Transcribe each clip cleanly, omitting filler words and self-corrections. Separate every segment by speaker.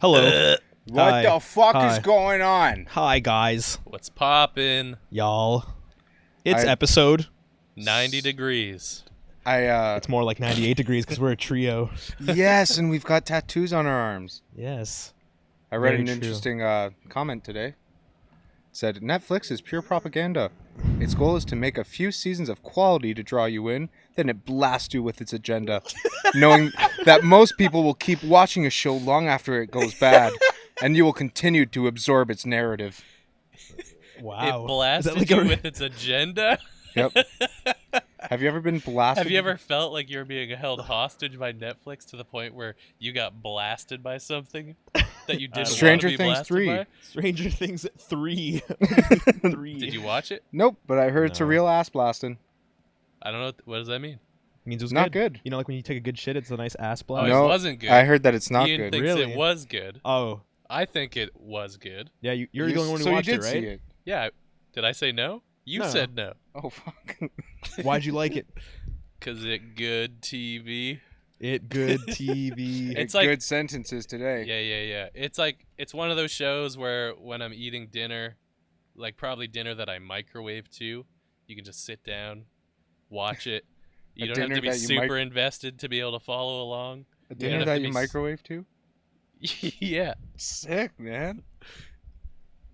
Speaker 1: Hello.
Speaker 2: What
Speaker 1: Hi.
Speaker 2: the fuck
Speaker 1: Hi.
Speaker 2: is going on?
Speaker 1: Hi, guys.
Speaker 3: What's poppin'?
Speaker 1: Y'all. It's
Speaker 2: I-
Speaker 1: episode.
Speaker 3: 90 degrees.
Speaker 1: It's more like 98 degrees because we're a trio.
Speaker 2: Yes, and we've got tattoos on our arms.
Speaker 1: Yes.
Speaker 2: I read
Speaker 1: Very
Speaker 2: an
Speaker 1: true.
Speaker 2: interesting comment today. It said Netflix is pure propaganda. Its goal is to make a few seasons of quality to draw you in, then it blasts you with its agenda, knowing that most people will keep watching a show long after it goes bad, and you will continue to absorb its narrative.
Speaker 1: Wow.
Speaker 3: It blasted
Speaker 1: like
Speaker 3: you
Speaker 1: a-
Speaker 3: with its agenda.
Speaker 2: Yep. Have you ever been blasted?
Speaker 3: Have you ever felt like you're being held hostage by Netflix to the point where you got blasted by something that you didn't
Speaker 2: Stranger
Speaker 3: want to be
Speaker 2: Things
Speaker 3: blasted
Speaker 2: 3.
Speaker 3: by?
Speaker 1: Stranger Things 3. 3.
Speaker 3: Did you watch it?
Speaker 2: Nope, but I heard it's a
Speaker 1: No.
Speaker 2: real ass blasting.
Speaker 3: I don't know. What does that mean?
Speaker 1: Means it was
Speaker 2: Not good.
Speaker 1: You know, like when you take a good shit, it's a nice ass
Speaker 3: Oh,
Speaker 1: blast.
Speaker 2: No,
Speaker 3: it wasn't good.
Speaker 2: I heard that it's not
Speaker 3: Ian
Speaker 2: good.
Speaker 3: thinks
Speaker 1: Really?
Speaker 3: it was good.
Speaker 1: Oh.
Speaker 3: I think it was good.
Speaker 1: Yeah, you're the only one who
Speaker 2: so
Speaker 1: watched
Speaker 2: you did
Speaker 1: it, right?
Speaker 2: see it.
Speaker 3: Yeah. Did I say no? You
Speaker 1: No.
Speaker 3: said no.
Speaker 2: Oh fuck.
Speaker 1: Why'd you like it?
Speaker 3: 'Cause it good TV.
Speaker 1: It good TV.
Speaker 3: It's like-
Speaker 2: good sentences today.
Speaker 3: Yeah. It's one of those shows where when I'm eating dinner, like probably dinner that I microwave too, you can just sit down, watch it. You
Speaker 2: A
Speaker 3: don't have
Speaker 2: dinner
Speaker 3: to be
Speaker 2: that you
Speaker 3: super invested to be able to follow along.
Speaker 2: A
Speaker 3: don't
Speaker 2: dinner
Speaker 3: have
Speaker 2: that
Speaker 3: to
Speaker 2: you
Speaker 3: be
Speaker 2: microwave too?
Speaker 3: Yeah,
Speaker 2: Sick, man.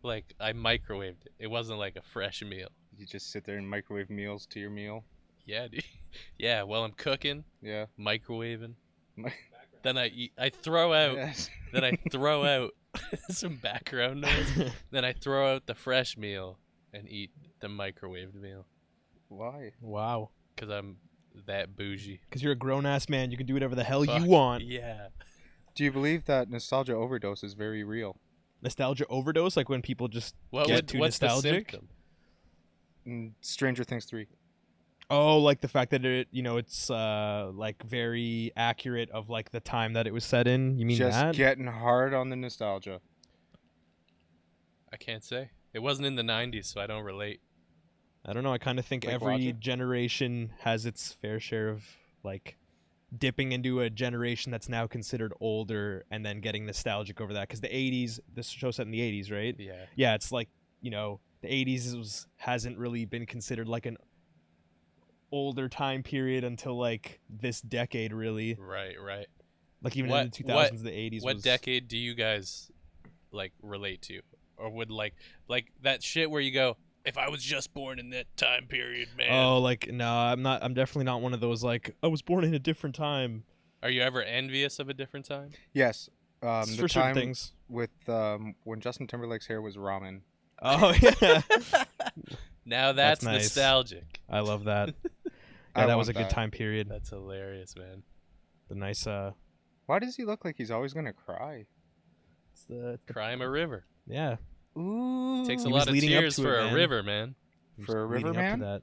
Speaker 3: like I microwaved it. It wasn't like a fresh meal.
Speaker 2: You just sit there and microwave meals to your meal.
Speaker 3: Yeah, dude. Yeah, while I'm cooking,
Speaker 2: Yeah.
Speaker 3: microwaving.
Speaker 2: Mi-
Speaker 3: Then I eat. I throw out.
Speaker 2: Yes.
Speaker 3: Then I throw out some background noise. Then I throw out the fresh meal and eat the microwaved meal.
Speaker 2: Why?
Speaker 1: Wow.
Speaker 3: Cause I'm that bougie.
Speaker 1: Because you're a grown ass man, you can do whatever the hell
Speaker 3: Fuck
Speaker 1: you want.
Speaker 3: Yeah.
Speaker 2: Do you believe that nostalgia overdose is very real?
Speaker 1: Nostalgia overdose, like when people just
Speaker 3: What
Speaker 1: get
Speaker 3: would,
Speaker 1: too
Speaker 3: what's
Speaker 1: nostalgic.
Speaker 3: the symptom?
Speaker 2: Stranger Things 3.
Speaker 1: Oh, like the fact that it's like very accurate of like the time that it was set in. You mean
Speaker 2: Just
Speaker 1: that?
Speaker 2: getting hard on the nostalgia.
Speaker 3: I can't say. It wasn't in the 90s, so I don't relate.
Speaker 1: I don't know. I kind of think
Speaker 2: Like
Speaker 1: every
Speaker 2: Logic?
Speaker 1: generation has its fair share of like dipping into a generation that's now considered older and then getting nostalgic over that. Because the 80s, this show set in the 80s, right?
Speaker 3: Yeah.
Speaker 1: Yeah, it's like, you know, the 80s hasn't really been considered like an older time period until like this decade, really.
Speaker 3: Right.
Speaker 1: Like even in the 2000s,
Speaker 3: what-
Speaker 1: the 80s
Speaker 3: What
Speaker 1: was...
Speaker 3: decade do you guys like relate to, or would like that shit where you go, if I was just born in that time period, man?
Speaker 1: Oh, like, no, I'm not. I'm definitely not one of those, like, I was born in a different time.
Speaker 3: Are you ever envious of a different time?
Speaker 2: Yes.
Speaker 1: It's
Speaker 2: The
Speaker 1: for certain
Speaker 2: time
Speaker 1: things.
Speaker 2: with when Justin Timberlake's hair was ramen.
Speaker 1: Oh, yeah.
Speaker 3: Now that's
Speaker 1: nice.
Speaker 3: nostalgic.
Speaker 1: I love that.
Speaker 2: I
Speaker 1: Yeah, that was a
Speaker 2: want
Speaker 1: good
Speaker 2: that.
Speaker 1: time period.
Speaker 3: That's hilarious, man.
Speaker 1: The nice,
Speaker 2: Why does he look like he's always gonna cry?
Speaker 1: it's the
Speaker 3: Crime a river.
Speaker 1: yeah.
Speaker 2: Ooh.
Speaker 3: Takes a
Speaker 1: He was
Speaker 3: lot of
Speaker 1: leading up
Speaker 3: tears
Speaker 1: to it,
Speaker 3: for a
Speaker 1: man.
Speaker 3: river, man.
Speaker 1: Just
Speaker 2: For a river
Speaker 1: leading up
Speaker 2: man?
Speaker 1: to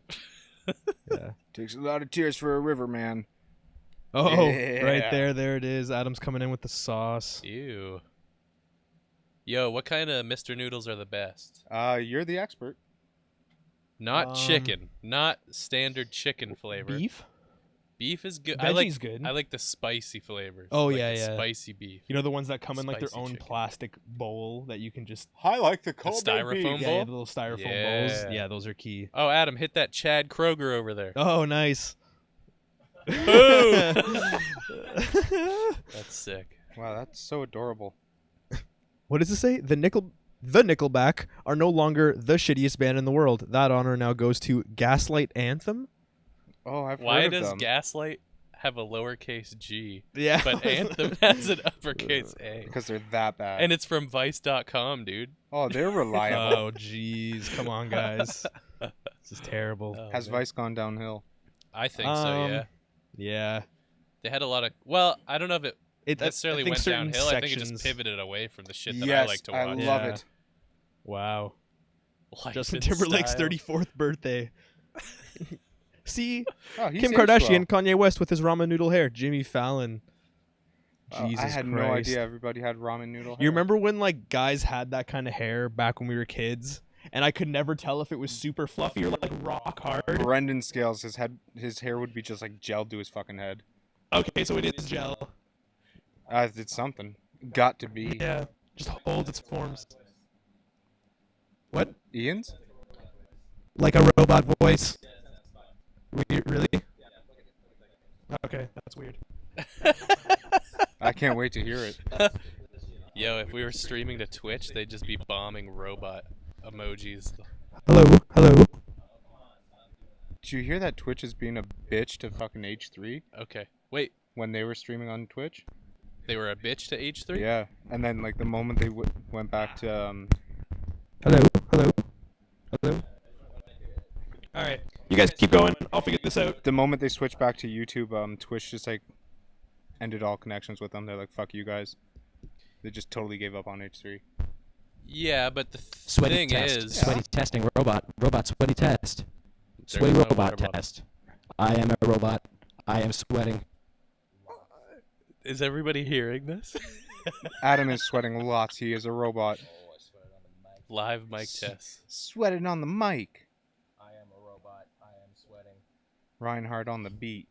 Speaker 1: that. Yeah.
Speaker 2: Takes a lot of tears for a river man.
Speaker 1: Oh,
Speaker 2: Yeah.
Speaker 1: right there. There it is. Adam's coming in with the sauce.
Speaker 3: Ew. Yo, what kind of Mr. Noodles are the best?
Speaker 2: You're the expert.
Speaker 3: Not chicken, not standard chicken flavor.
Speaker 1: Beef?
Speaker 3: Beef is good.
Speaker 1: Veggie's good.
Speaker 3: I like the spicy flavors.
Speaker 1: Oh,
Speaker 3: like
Speaker 1: yeah,
Speaker 3: the
Speaker 1: yeah.
Speaker 3: Spicy beef.
Speaker 1: You know the ones that come in like their
Speaker 3: Spicy
Speaker 1: own
Speaker 3: chicken.
Speaker 1: plastic bowl that you can just...
Speaker 2: I like the
Speaker 3: cold styrofoam
Speaker 1: Yeah,
Speaker 3: bowl?
Speaker 1: yeah, the little styrofoam
Speaker 3: Yeah.
Speaker 1: bowls. Yeah, those are key.
Speaker 3: Oh, Adam, hit that Chad Kroger over there.
Speaker 1: Oh, nice.
Speaker 3: Boom! That's sick.
Speaker 2: Wow, that's so adorable.
Speaker 1: What does it say? The Nickelback are no longer the shittiest band in the world. That honor now goes to Gaslight Anthem.
Speaker 2: Oh, I've
Speaker 3: Why
Speaker 2: heard of
Speaker 3: does
Speaker 2: them.
Speaker 3: Gaslight have a lowercase g,
Speaker 1: Yeah.
Speaker 3: but Anthem has an uppercase A?
Speaker 2: Because they're that bad.
Speaker 3: And it's from Vice.com, dude.
Speaker 2: Oh, they're reliable.
Speaker 1: Oh, jeez. Come on, guys. This is terrible.
Speaker 3: Oh,
Speaker 2: Has
Speaker 3: man.
Speaker 2: Vice gone downhill?
Speaker 3: I think so, yeah.
Speaker 1: Yeah.
Speaker 3: They had a lot of... Well, I don't know if it
Speaker 1: It
Speaker 3: necessarily
Speaker 1: I think
Speaker 3: went
Speaker 1: certain
Speaker 3: downhill. I think it
Speaker 1: sections-
Speaker 3: just pivoted away from the shit that
Speaker 2: Yes,
Speaker 3: I like to watch.
Speaker 2: love
Speaker 1: Yeah.
Speaker 2: it.
Speaker 1: Wow.
Speaker 3: Life
Speaker 1: Justin
Speaker 3: in
Speaker 1: Timberlake's
Speaker 3: Style.
Speaker 1: 34th birthday. See?
Speaker 2: Oh, he's
Speaker 1: Kim
Speaker 2: aged
Speaker 1: Kardashian,
Speaker 2: well.
Speaker 1: Kanye West with his ramen noodle hair. Jimmy Fallon.
Speaker 2: Wow,
Speaker 1: Jesus
Speaker 2: I had
Speaker 1: Christ.
Speaker 2: no idea everybody had ramen noodle hair.
Speaker 1: You remember when like guys had that kind of hair back when we were kids? And I could never tell if it was super fluffy or like rock hard.
Speaker 2: Brendan Scales, his hair would be just like gelled to his fucking head.
Speaker 1: Okay, so it is gel.
Speaker 2: It's something. Got to be.
Speaker 1: Yeah, just holds its forms. What?
Speaker 2: Ian's?
Speaker 1: Like a robot voice? Really? Okay, that's weird.
Speaker 2: I can't wait to hear it.
Speaker 3: Yo, if we were streaming to Twitch, they'd just be bombing robot emojis.
Speaker 1: Hello, hello.
Speaker 2: Did you hear that Twitch is being a bitch to fucking H3
Speaker 3: Okay, wait,
Speaker 2: when they were streaming on Twitch?
Speaker 3: they were a bitch to H3?
Speaker 2: Yeah, and then like the moment they went back to
Speaker 1: Hello, hello, hello. All right, you guys keep going. I'll figure this out.
Speaker 2: the moment they switched back to YouTube, Twitch just like ended all connections with them. They're like, "Fuck you guys." They just totally gave up on H3.
Speaker 3: Yeah, but the
Speaker 4: Sweaty
Speaker 3: thing
Speaker 4: test.
Speaker 3: is,
Speaker 4: Sweaty testing robot. Robot sweaty test.
Speaker 3: There's
Speaker 4: Sweaty
Speaker 3: no
Speaker 4: robot
Speaker 3: water bottle.
Speaker 4: test. I am a robot. I am sweating.
Speaker 3: Is everybody hearing this?
Speaker 2: Adam is sweating lots. He is a robot.
Speaker 3: Live mic test.
Speaker 2: Sweating on the mic.
Speaker 4: I am a robot. I am sweating.
Speaker 2: Reinhardt on the beat.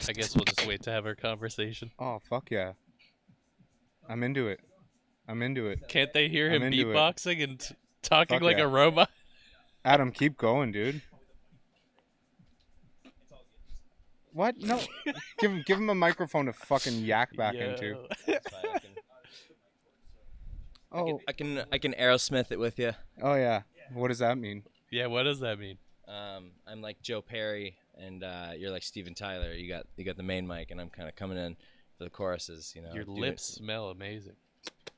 Speaker 3: I guess we'll just wait to have our conversation.
Speaker 2: Oh fuck yeah! I'm into it. I'm into it.
Speaker 3: Can't they hear
Speaker 2: I'm
Speaker 3: him
Speaker 2: into it.
Speaker 3: beatboxing and talking
Speaker 2: Fuck
Speaker 3: like
Speaker 2: yeah.
Speaker 3: a robot?
Speaker 2: Adam, keep going, dude. What? No. give him a microphone to fucking yak back into.
Speaker 3: Yo.
Speaker 2: Oh.
Speaker 5: I can Aerosmith it with you.
Speaker 2: Oh yeah. What does that mean?
Speaker 3: Yeah, what does that mean?
Speaker 5: I'm like Joe Perry, and you're like Steven Tyler. You got the main mic, and I'm kind of coming in for the choruses. You know,
Speaker 3: Your
Speaker 5: doing-
Speaker 3: lips smell amazing.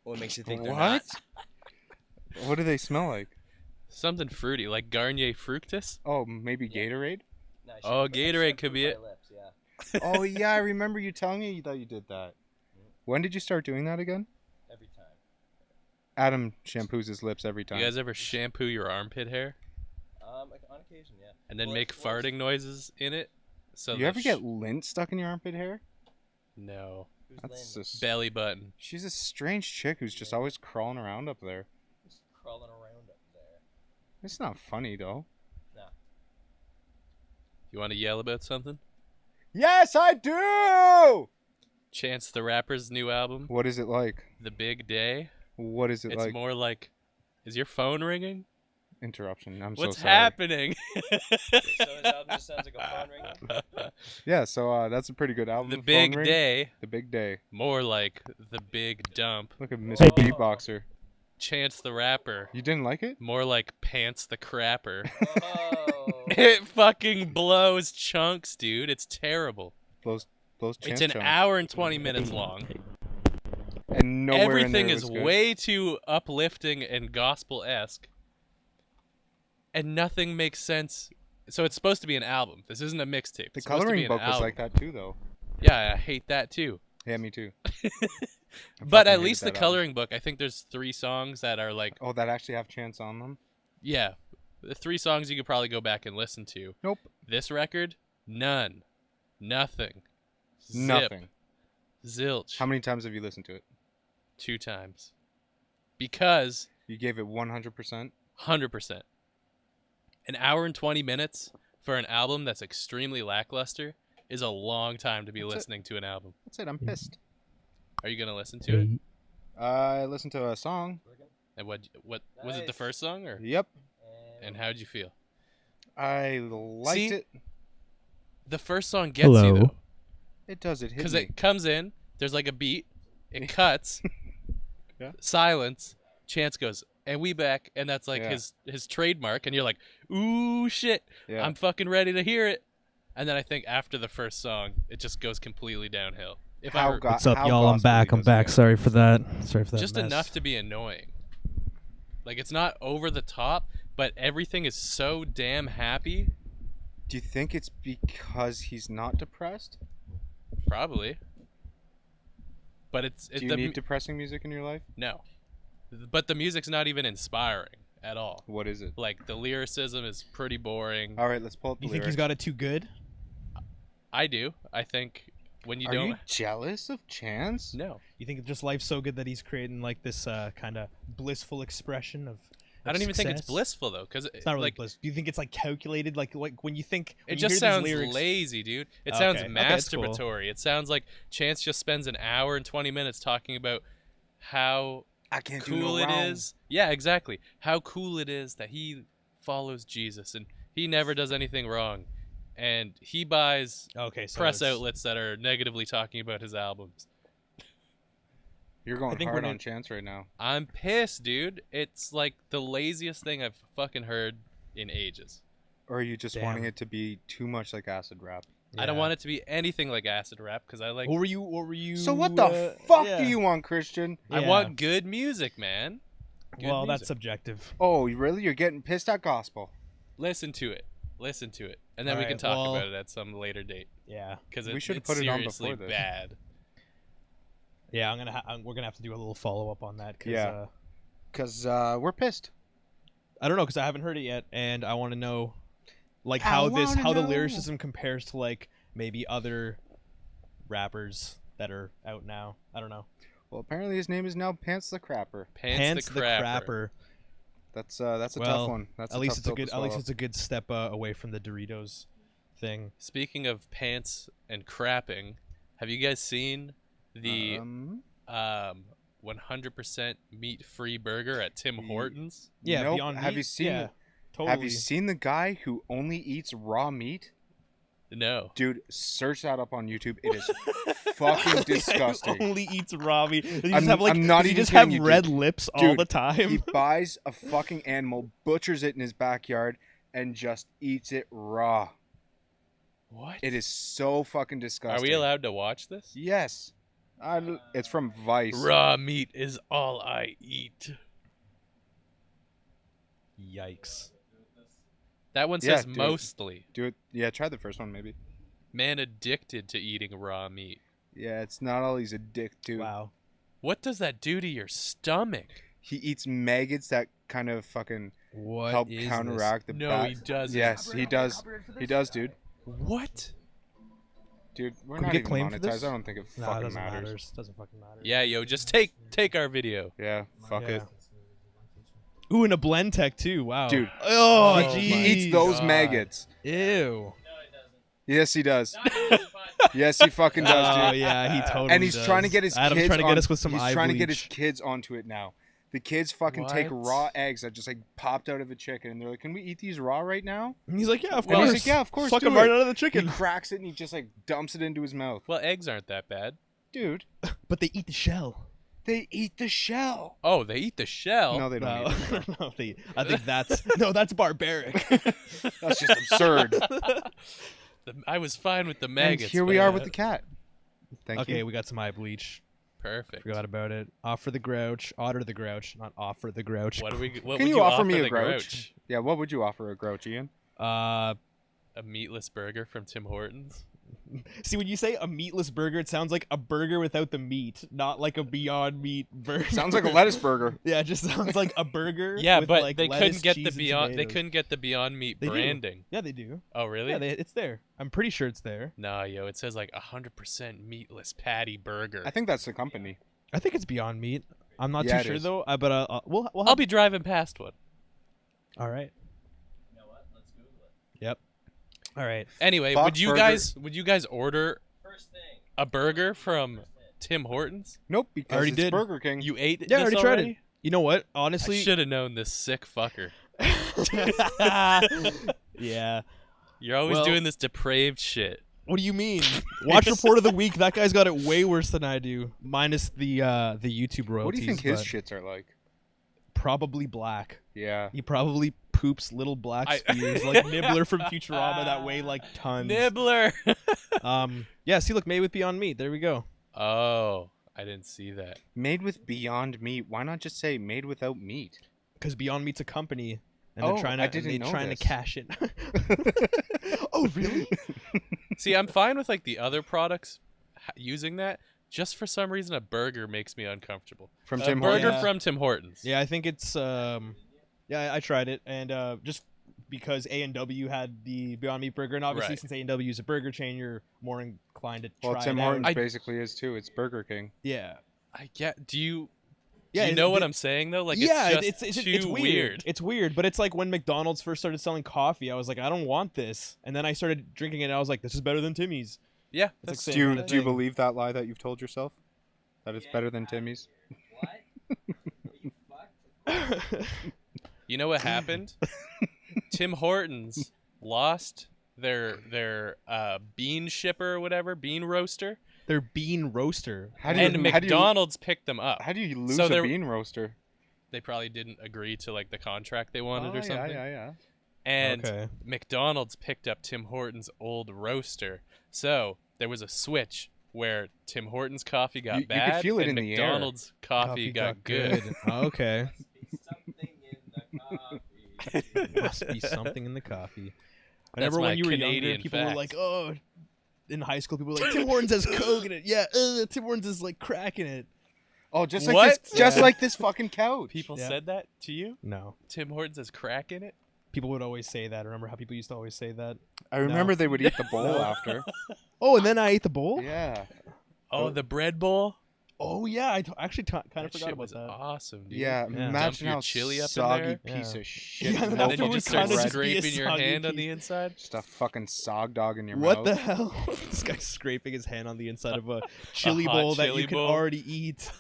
Speaker 5: What makes you think they're
Speaker 2: What?
Speaker 5: not?
Speaker 2: What do they smell like?
Speaker 3: Something fruity, like Garnier Fructis.
Speaker 2: Oh, maybe Gatorade?
Speaker 5: No, I
Speaker 3: Oh,
Speaker 5: shampoo- I
Speaker 3: Gatorade
Speaker 5: shampoo
Speaker 3: could be
Speaker 5: my
Speaker 3: it.
Speaker 5: lips, yeah.
Speaker 2: Oh yeah, I remember you telling me that you did that. When did you start doing that again?
Speaker 5: Every time.
Speaker 2: Adam shampoos his lips every time.
Speaker 3: You guys ever shampoo your armpit hair
Speaker 5: Like, on occasion, yeah.
Speaker 3: and then
Speaker 5: Well,
Speaker 3: make
Speaker 5: it's- well,
Speaker 3: farting noises in it? So
Speaker 2: you
Speaker 3: the
Speaker 2: ever get lint stuck in your armpit hair?
Speaker 3: No.
Speaker 5: Who's
Speaker 2: That's
Speaker 5: Lynn?
Speaker 3: Belly button.
Speaker 2: She's a strange chick who's just always crawling around up there.
Speaker 5: Who's crawling around up there?
Speaker 2: It's not funny though.
Speaker 3: You want to yell about something?
Speaker 2: Yes, I do.
Speaker 3: Chance the Rapper's new album,
Speaker 2: What is it like?
Speaker 3: The Big Day.
Speaker 2: What is it
Speaker 3: It's
Speaker 2: like?
Speaker 3: more like, is your phone ringing?
Speaker 2: Interruption. I'm
Speaker 3: What's
Speaker 2: so sorry.
Speaker 3: happening?
Speaker 5: So his album just sounds like a phone ringing?
Speaker 2: Yeah, so that's a pretty good album.
Speaker 3: The
Speaker 2: Phone
Speaker 3: Big
Speaker 2: Ring.
Speaker 3: Day,
Speaker 2: The Big Day.
Speaker 3: more like The Big Dump.
Speaker 2: Look at Mr.
Speaker 5: Hey.
Speaker 2: Beatboxer.
Speaker 3: Chance the Rapper,
Speaker 2: You didn't like it?
Speaker 3: more like Pants the Crapper.
Speaker 5: Oh.
Speaker 3: It fucking blows chunks, dude. It's terrible.
Speaker 2: Blows
Speaker 3: It's
Speaker 2: chance
Speaker 3: an
Speaker 2: chunks.
Speaker 3: hour and 20 minutes long.
Speaker 2: And nowhere in
Speaker 3: Everything
Speaker 2: there
Speaker 3: is
Speaker 2: was good.
Speaker 3: way too uplifting and gospel-esque. And nothing makes sense. So it's supposed to be an album. This isn't a mixtape.
Speaker 2: The
Speaker 3: It's supposed to be
Speaker 2: coloring
Speaker 3: an
Speaker 2: book was
Speaker 3: album.
Speaker 2: like that too, though.
Speaker 3: Yeah, I hate that too.
Speaker 2: Yeah, me too. I
Speaker 3: But
Speaker 2: fucking
Speaker 3: at
Speaker 2: hated
Speaker 3: least the
Speaker 2: that album.
Speaker 3: coloring book, I think there's 3 songs that are like,
Speaker 2: Oh, that actually have chance on them?
Speaker 3: yeah, the 3 songs you could probably go back and listen to.
Speaker 2: Nope.
Speaker 3: This record, none. Nothing. Zip.
Speaker 2: Nothing.
Speaker 3: Zilch.
Speaker 2: How many times have you listened to it?
Speaker 3: 2 times. Because
Speaker 2: You gave it 100%?
Speaker 3: 100%. An hour and 20 minutes for an album that's extremely lackluster is a long time to be
Speaker 2: That's it.
Speaker 3: listening to an album.
Speaker 2: That's it. I'm pissed.
Speaker 3: Are you going to listen to it?
Speaker 2: I listened to a song.
Speaker 3: And what was it, the
Speaker 5: Nice.
Speaker 3: first song or
Speaker 2: Yep.
Speaker 3: and how'd you feel?
Speaker 2: I liked
Speaker 3: See?
Speaker 2: it.
Speaker 3: The first song gets you though.
Speaker 2: It does. It hit
Speaker 3: Because
Speaker 2: me.
Speaker 3: it comes in, there's like a beat, it cuts,
Speaker 2: Yeah.
Speaker 3: silence, Chance goes, and we back, and that's like
Speaker 2: Yeah.
Speaker 3: his trademark, and you're like, ooh shit,
Speaker 2: Yeah.
Speaker 3: I'm fucking ready to hear it. And then I think after the first song, it just goes completely downhill. If I
Speaker 2: How
Speaker 3: were,
Speaker 2: go-
Speaker 1: What's up,
Speaker 2: how
Speaker 1: y'all? I'm
Speaker 2: gospel
Speaker 1: back.
Speaker 2: he
Speaker 1: I'm
Speaker 2: does
Speaker 1: back.
Speaker 2: it.
Speaker 1: Sorry for that. Sorry for that.
Speaker 3: just
Speaker 1: mess.
Speaker 3: enough to be annoying. Like it's not over the top, but everything is so damn happy.
Speaker 2: Do you think it's because he's not depressed?
Speaker 3: Probably. But it's
Speaker 2: Do you need depressing music in your life?
Speaker 3: no. But the music's not even inspiring at all.
Speaker 2: What is it?
Speaker 3: Like the lyricism is pretty boring.
Speaker 2: All right, let's pull up the
Speaker 1: You think
Speaker 2: lyrics.
Speaker 1: he's got it too good?
Speaker 3: I do. I think when you
Speaker 2: Are
Speaker 3: don't
Speaker 2: you jealous of Chance?
Speaker 3: no.
Speaker 1: You think just life's so good that he's creating like this kind of blissful expression of
Speaker 3: I don't even think it's
Speaker 1: success?
Speaker 3: blissful though, because
Speaker 1: It's not really
Speaker 3: like
Speaker 1: bliss. Do you think it's like calculated? Like when you think when
Speaker 3: it
Speaker 1: you
Speaker 3: just
Speaker 1: hear
Speaker 3: sounds
Speaker 1: these lyrics,
Speaker 3: lazy, dude. It
Speaker 1: Okay,
Speaker 3: sounds
Speaker 1: okay, that's cool.
Speaker 3: masturbatory. It sounds like Chance just spends an hour and 20 minutes talking about how
Speaker 2: I can't do
Speaker 3: cool
Speaker 2: no
Speaker 3: it
Speaker 2: wrong.
Speaker 3: is. Yeah, exactly. How cool it is that he follows Jesus and he never does anything wrong. And he buys
Speaker 1: Okay, so
Speaker 3: press
Speaker 1: it's-
Speaker 3: outlets that are negatively talking about his albums.
Speaker 2: You're going
Speaker 1: think
Speaker 2: hard
Speaker 1: we're
Speaker 2: on
Speaker 1: in-
Speaker 2: Chance right now.
Speaker 3: I'm pissed, dude. It's like the laziest thing I've fucking heard in ages.
Speaker 2: Or are you just wanting
Speaker 1: Damn.
Speaker 2: it to be too much like acid rap?
Speaker 3: I don't
Speaker 1: Yeah.
Speaker 3: want it to be anything like acid rap because I like.
Speaker 1: What were you?
Speaker 2: So what the fuck
Speaker 1: yeah.
Speaker 2: do you want, Christian?
Speaker 3: I
Speaker 1: Yeah.
Speaker 3: want good music, man. Good
Speaker 1: Well, that's
Speaker 3: music.
Speaker 1: subjective.
Speaker 2: Oh, really? You're getting pissed at gospel?
Speaker 3: Listen to it. Listen to it, and then we
Speaker 1: Alright,
Speaker 3: can talk
Speaker 1: well-
Speaker 3: about it at some later date
Speaker 1: Yeah.
Speaker 3: because
Speaker 2: We should
Speaker 3: it's
Speaker 2: put it on
Speaker 3: seriously
Speaker 2: before this.
Speaker 3: bad.
Speaker 1: Yeah, we're gonna have to do a little follow up on that. Cause,
Speaker 2: Yeah. Because we're pissed.
Speaker 1: I don't know because I haven't heard it yet, and I want to know, like,
Speaker 2: I
Speaker 1: how
Speaker 2: wanna
Speaker 1: the
Speaker 2: know.
Speaker 1: lyricism compares to like maybe other rappers that are out now. I don't know.
Speaker 2: Well, apparently his name is now Pants the Crapper.
Speaker 3: Pants, the crapper.
Speaker 2: That's a
Speaker 1: Well,
Speaker 2: tough one. That's
Speaker 1: At least
Speaker 2: tough
Speaker 1: it's a
Speaker 2: pill to
Speaker 1: good. At least
Speaker 2: swallow.
Speaker 1: it's a good step away from the Doritos thing.
Speaker 3: Speaking of pants and crapping, have you guys seen the 100% meat-free burger at Tim
Speaker 2: Ye-
Speaker 3: Hortons?
Speaker 1: Yeah.
Speaker 2: Nope.
Speaker 1: Beyond
Speaker 2: Have
Speaker 1: Meat?
Speaker 2: you seen?
Speaker 1: Yeah, totally.
Speaker 2: Have you seen the guy who only eats raw meat?
Speaker 3: No.
Speaker 2: Dude, search that up on YouTube. It is fucking disgusting.
Speaker 1: Only eats raw meat. Does he
Speaker 2: I'm-
Speaker 1: just have like?
Speaker 2: I'm not
Speaker 1: does he
Speaker 2: even
Speaker 1: just have
Speaker 2: kidding you,
Speaker 1: red
Speaker 2: dude.
Speaker 1: lips all
Speaker 2: Dude,
Speaker 1: the time?
Speaker 2: He buys a fucking animal, butchers it in his backyard, and just eats it raw.
Speaker 3: What?
Speaker 2: It is so fucking
Speaker 3: Are
Speaker 2: disgusting.
Speaker 3: we allowed to watch this?
Speaker 2: Yes. It's from Vice.
Speaker 3: Raw meat is all I eat.
Speaker 1: Yikes.
Speaker 3: That one
Speaker 2: Yeah,
Speaker 3: says
Speaker 2: do it.
Speaker 3: mostly.
Speaker 2: Do it. Yeah, try the first one maybe.
Speaker 3: Man addicted to eating raw meat.
Speaker 2: Yeah, it's not all he's addicted to.
Speaker 1: Wow.
Speaker 3: What does that do to your stomach?
Speaker 2: He eats maggots that kind of fucking
Speaker 1: What
Speaker 2: help
Speaker 1: is
Speaker 2: counteract the
Speaker 3: No,
Speaker 2: bad.
Speaker 3: he doesn't.
Speaker 2: Yes, he does. He does, dude.
Speaker 3: What?
Speaker 2: Dude, we're
Speaker 1: Can we
Speaker 2: not
Speaker 1: get
Speaker 2: even
Speaker 1: claimed for
Speaker 2: monetized.
Speaker 1: this?
Speaker 2: I don't think it
Speaker 1: This? Nah, it
Speaker 2: fucking
Speaker 1: doesn't
Speaker 2: matters.
Speaker 1: matter. Doesn't fucking matter.
Speaker 3: Yeah, yo, just take our video.
Speaker 2: Yeah, fuck
Speaker 1: Yeah.
Speaker 2: it.
Speaker 1: Ooh, and a blend tech too. Wow.
Speaker 2: Dude.
Speaker 1: Oh,
Speaker 3: Oh
Speaker 1: geez.
Speaker 3: my
Speaker 2: He eats those
Speaker 3: God.
Speaker 2: maggots.
Speaker 1: Ew.
Speaker 2: Yes, he does. Yes, he fucking does,
Speaker 1: Oh
Speaker 2: dude.
Speaker 1: yeah, he totally.
Speaker 2: And he's
Speaker 1: does.
Speaker 2: trying to get his
Speaker 1: Adam's
Speaker 2: kids
Speaker 1: trying to
Speaker 2: on,
Speaker 1: get us with some
Speaker 2: he's
Speaker 1: eye
Speaker 2: trying to get his
Speaker 1: bleach.
Speaker 2: kids onto it now. The kids fucking take
Speaker 3: What?
Speaker 2: raw eggs that just like popped out of a chicken, and they're like, "Can we eat these raw right now?"
Speaker 1: And he's like, yeah, of
Speaker 3: Well,
Speaker 1: course.
Speaker 2: he's like, "Yeah, of course,
Speaker 1: Fuck
Speaker 2: do
Speaker 1: him right
Speaker 2: it."
Speaker 1: out of the
Speaker 2: He
Speaker 1: chicken.
Speaker 2: cracks it and he just like dumps it into his mouth.
Speaker 3: Well, eggs aren't that bad.
Speaker 2: Dude,
Speaker 1: But they eat the shell.
Speaker 2: they eat the shell.
Speaker 3: Oh, they eat the shell.
Speaker 2: No, they don't.
Speaker 1: No,
Speaker 2: Eat the shell.
Speaker 1: no, I think that's barbaric.
Speaker 2: That's just absurd.
Speaker 3: I was fine with the
Speaker 2: And
Speaker 3: maggots.
Speaker 2: here we
Speaker 3: but-
Speaker 2: are with the cat. Thank
Speaker 1: Okay,
Speaker 2: you.
Speaker 1: we got some eye bleach.
Speaker 3: Perfect.
Speaker 1: Forgot about it. Offer the grouch. Otter the grouch. Not offer the grouch.
Speaker 3: What
Speaker 2: Can
Speaker 3: would
Speaker 2: you
Speaker 3: you
Speaker 2: offer me a
Speaker 3: the
Speaker 2: grouch? Yeah, what would you offer a grouch, Ian?
Speaker 3: A meatless burger from Tim Hortons.
Speaker 1: See, when you say a meatless burger, it sounds like a burger without the meat, not like a Beyond Meat burger.
Speaker 2: Sounds like a lettuce burger.
Speaker 1: Yeah, it just sounds like a burger.
Speaker 3: Yeah,
Speaker 1: with
Speaker 3: but
Speaker 1: like
Speaker 3: they
Speaker 1: lettuce,
Speaker 3: couldn't get the
Speaker 1: cheese, and
Speaker 3: Beyond. They
Speaker 1: tomatoes.
Speaker 3: couldn't get the Beyond Meat
Speaker 1: They do.
Speaker 3: branding.
Speaker 1: Yeah, they do.
Speaker 3: Oh, really?
Speaker 1: Yeah, it's there. I'm pretty sure it's there.
Speaker 3: Nah, yo, it says like 100% meatless patty burger.
Speaker 2: I think that's the company.
Speaker 1: I think it's Beyond Meat. I'm not
Speaker 2: Yeah,
Speaker 1: too
Speaker 2: it
Speaker 1: sure
Speaker 2: is.
Speaker 1: though. But we'll
Speaker 3: I'll be driving past one.
Speaker 1: all right. Yep. All right.
Speaker 3: Anyway,
Speaker 2: Fuck
Speaker 3: would you
Speaker 2: burger.
Speaker 3: guys order a burger from Tim Hortons?
Speaker 2: Nope, because
Speaker 1: Already
Speaker 2: it's
Speaker 1: did.
Speaker 2: Burger King.
Speaker 3: You ate
Speaker 1: Yeah, I
Speaker 3: this
Speaker 1: already tried
Speaker 3: already?
Speaker 1: it. You know what?
Speaker 3: I
Speaker 1: Honestly,
Speaker 3: should have known this sick fucker.
Speaker 1: yeah.
Speaker 3: You're always
Speaker 1: Well-
Speaker 3: doing this depraved shit.
Speaker 1: What do you mean? Watch report of the week. That guy's got it way worse than I do, minus the YouTube royalties.
Speaker 2: What do you think his
Speaker 1: but
Speaker 2: shits are like?
Speaker 1: Probably black.
Speaker 2: Yeah.
Speaker 1: He probably poops little black spheres like Nibbler from Futurama that weigh like tons.
Speaker 3: Nibbler.
Speaker 1: Yeah. See, look, made with Beyond Meat. There we go.
Speaker 3: Oh, I didn't see that.
Speaker 2: Made with Beyond Meat. Why not just say made without meat?
Speaker 1: Because Beyond Meat's a company, and
Speaker 2: Oh,
Speaker 1: they're trying to
Speaker 2: I didn't know
Speaker 1: trying
Speaker 2: this.
Speaker 1: to cash it. Oh, really?
Speaker 3: See, I'm fine with like the other products using that. Just for some reason, a burger makes me uncomfortable.
Speaker 2: From
Speaker 3: A
Speaker 2: Tim
Speaker 3: burger
Speaker 2: Hortons.
Speaker 1: Yeah.
Speaker 3: from Tim Hortons.
Speaker 1: Yeah, I think it's yeah, I tried it, and just because A&W had the Beyond Meat burger, and obviously
Speaker 3: Right.
Speaker 1: since A&W is a burger chain, you're more inclined to try
Speaker 2: Well, Tim
Speaker 1: it
Speaker 2: Hortons
Speaker 1: out.
Speaker 3: I-
Speaker 2: basically is too. It's Burger King.
Speaker 1: Yeah.
Speaker 3: I get. Do you
Speaker 1: Yeah,
Speaker 3: know what
Speaker 1: the-
Speaker 3: I'm saying though? Like,
Speaker 1: yeah,
Speaker 3: it's just too
Speaker 1: it's
Speaker 3: weird.
Speaker 1: It's weird, but it's like when McDonald's first started selling coffee, I was like, I don't want this, and then I started drinking it, and I was like, this is better than Timmy's.
Speaker 3: Yeah,
Speaker 1: It's like
Speaker 3: that's
Speaker 1: same
Speaker 2: Do you
Speaker 1: kinda
Speaker 2: do you
Speaker 1: thing.
Speaker 2: believe that lie that you've told yourself? That it's better than Timmy's?
Speaker 3: You know what happened? Tim Hortons lost their bean shipper or whatever, bean roaster,
Speaker 1: Their bean roaster.
Speaker 3: and McDonald's picked them up.
Speaker 2: How do you lose
Speaker 3: So
Speaker 2: a
Speaker 3: there-
Speaker 2: bean roaster?
Speaker 3: They probably didn't agree to like the contract they wanted or
Speaker 2: Oh,
Speaker 3: something.
Speaker 2: Yeah.
Speaker 3: And
Speaker 1: Okay.
Speaker 3: McDonald's picked up Tim Hortons' old roaster. So there was a switch where Tim Hortons coffee got
Speaker 2: You could
Speaker 3: bad
Speaker 2: feel it
Speaker 3: and
Speaker 2: in the air.
Speaker 3: McDonald's coffee got good.
Speaker 1: Okay.
Speaker 5: Something in the coffee.
Speaker 1: Must be something in the coffee. I
Speaker 3: That's
Speaker 1: remember
Speaker 3: my
Speaker 1: when you were younger,
Speaker 3: Canadian
Speaker 1: people were
Speaker 3: fact.
Speaker 1: like, "Oh," in high school, people were like, "Tim Hortons has Coke in it." Yeah, Tim Hortons is like cracking it.
Speaker 2: Oh, just like
Speaker 3: What?
Speaker 2: this, just
Speaker 1: Yeah.
Speaker 2: like this fucking couch.
Speaker 3: People
Speaker 1: Yeah.
Speaker 3: said that to you?
Speaker 1: No,
Speaker 3: Tim Hortons has crack in it?
Speaker 1: people would always say that. Remember how people used to always say that?
Speaker 2: I remember
Speaker 1: No.
Speaker 2: they would eat the bowl after.
Speaker 1: Oh, and then I ate the bowl.
Speaker 2: Yeah.
Speaker 3: Oh, the bread bowl?
Speaker 1: Oh yeah, I actually kind of
Speaker 3: That
Speaker 1: forgot
Speaker 3: shit
Speaker 1: about
Speaker 3: was
Speaker 1: that.
Speaker 3: awesome, dude.
Speaker 2: Yeah.
Speaker 1: Yeah.
Speaker 2: Imagine
Speaker 3: Dump your
Speaker 2: how
Speaker 3: chili up in
Speaker 2: soggy
Speaker 3: there.
Speaker 2: piece
Speaker 1: Yeah.
Speaker 2: of shit.
Speaker 1: Yeah,
Speaker 2: you
Speaker 1: that
Speaker 2: know,
Speaker 3: And then
Speaker 1: food
Speaker 3: you
Speaker 1: would
Speaker 3: just start
Speaker 1: kinda just be a
Speaker 3: scraping your
Speaker 1: soggy
Speaker 3: hand on
Speaker 1: piece.
Speaker 3: the inside.
Speaker 2: Just a fucking sog dog in your
Speaker 1: What
Speaker 2: mouth.
Speaker 1: the hell? This guy's scraping his hand on the inside of a chili
Speaker 3: hot
Speaker 1: bowl that
Speaker 3: chili
Speaker 1: you can
Speaker 3: bowl.
Speaker 1: already eat,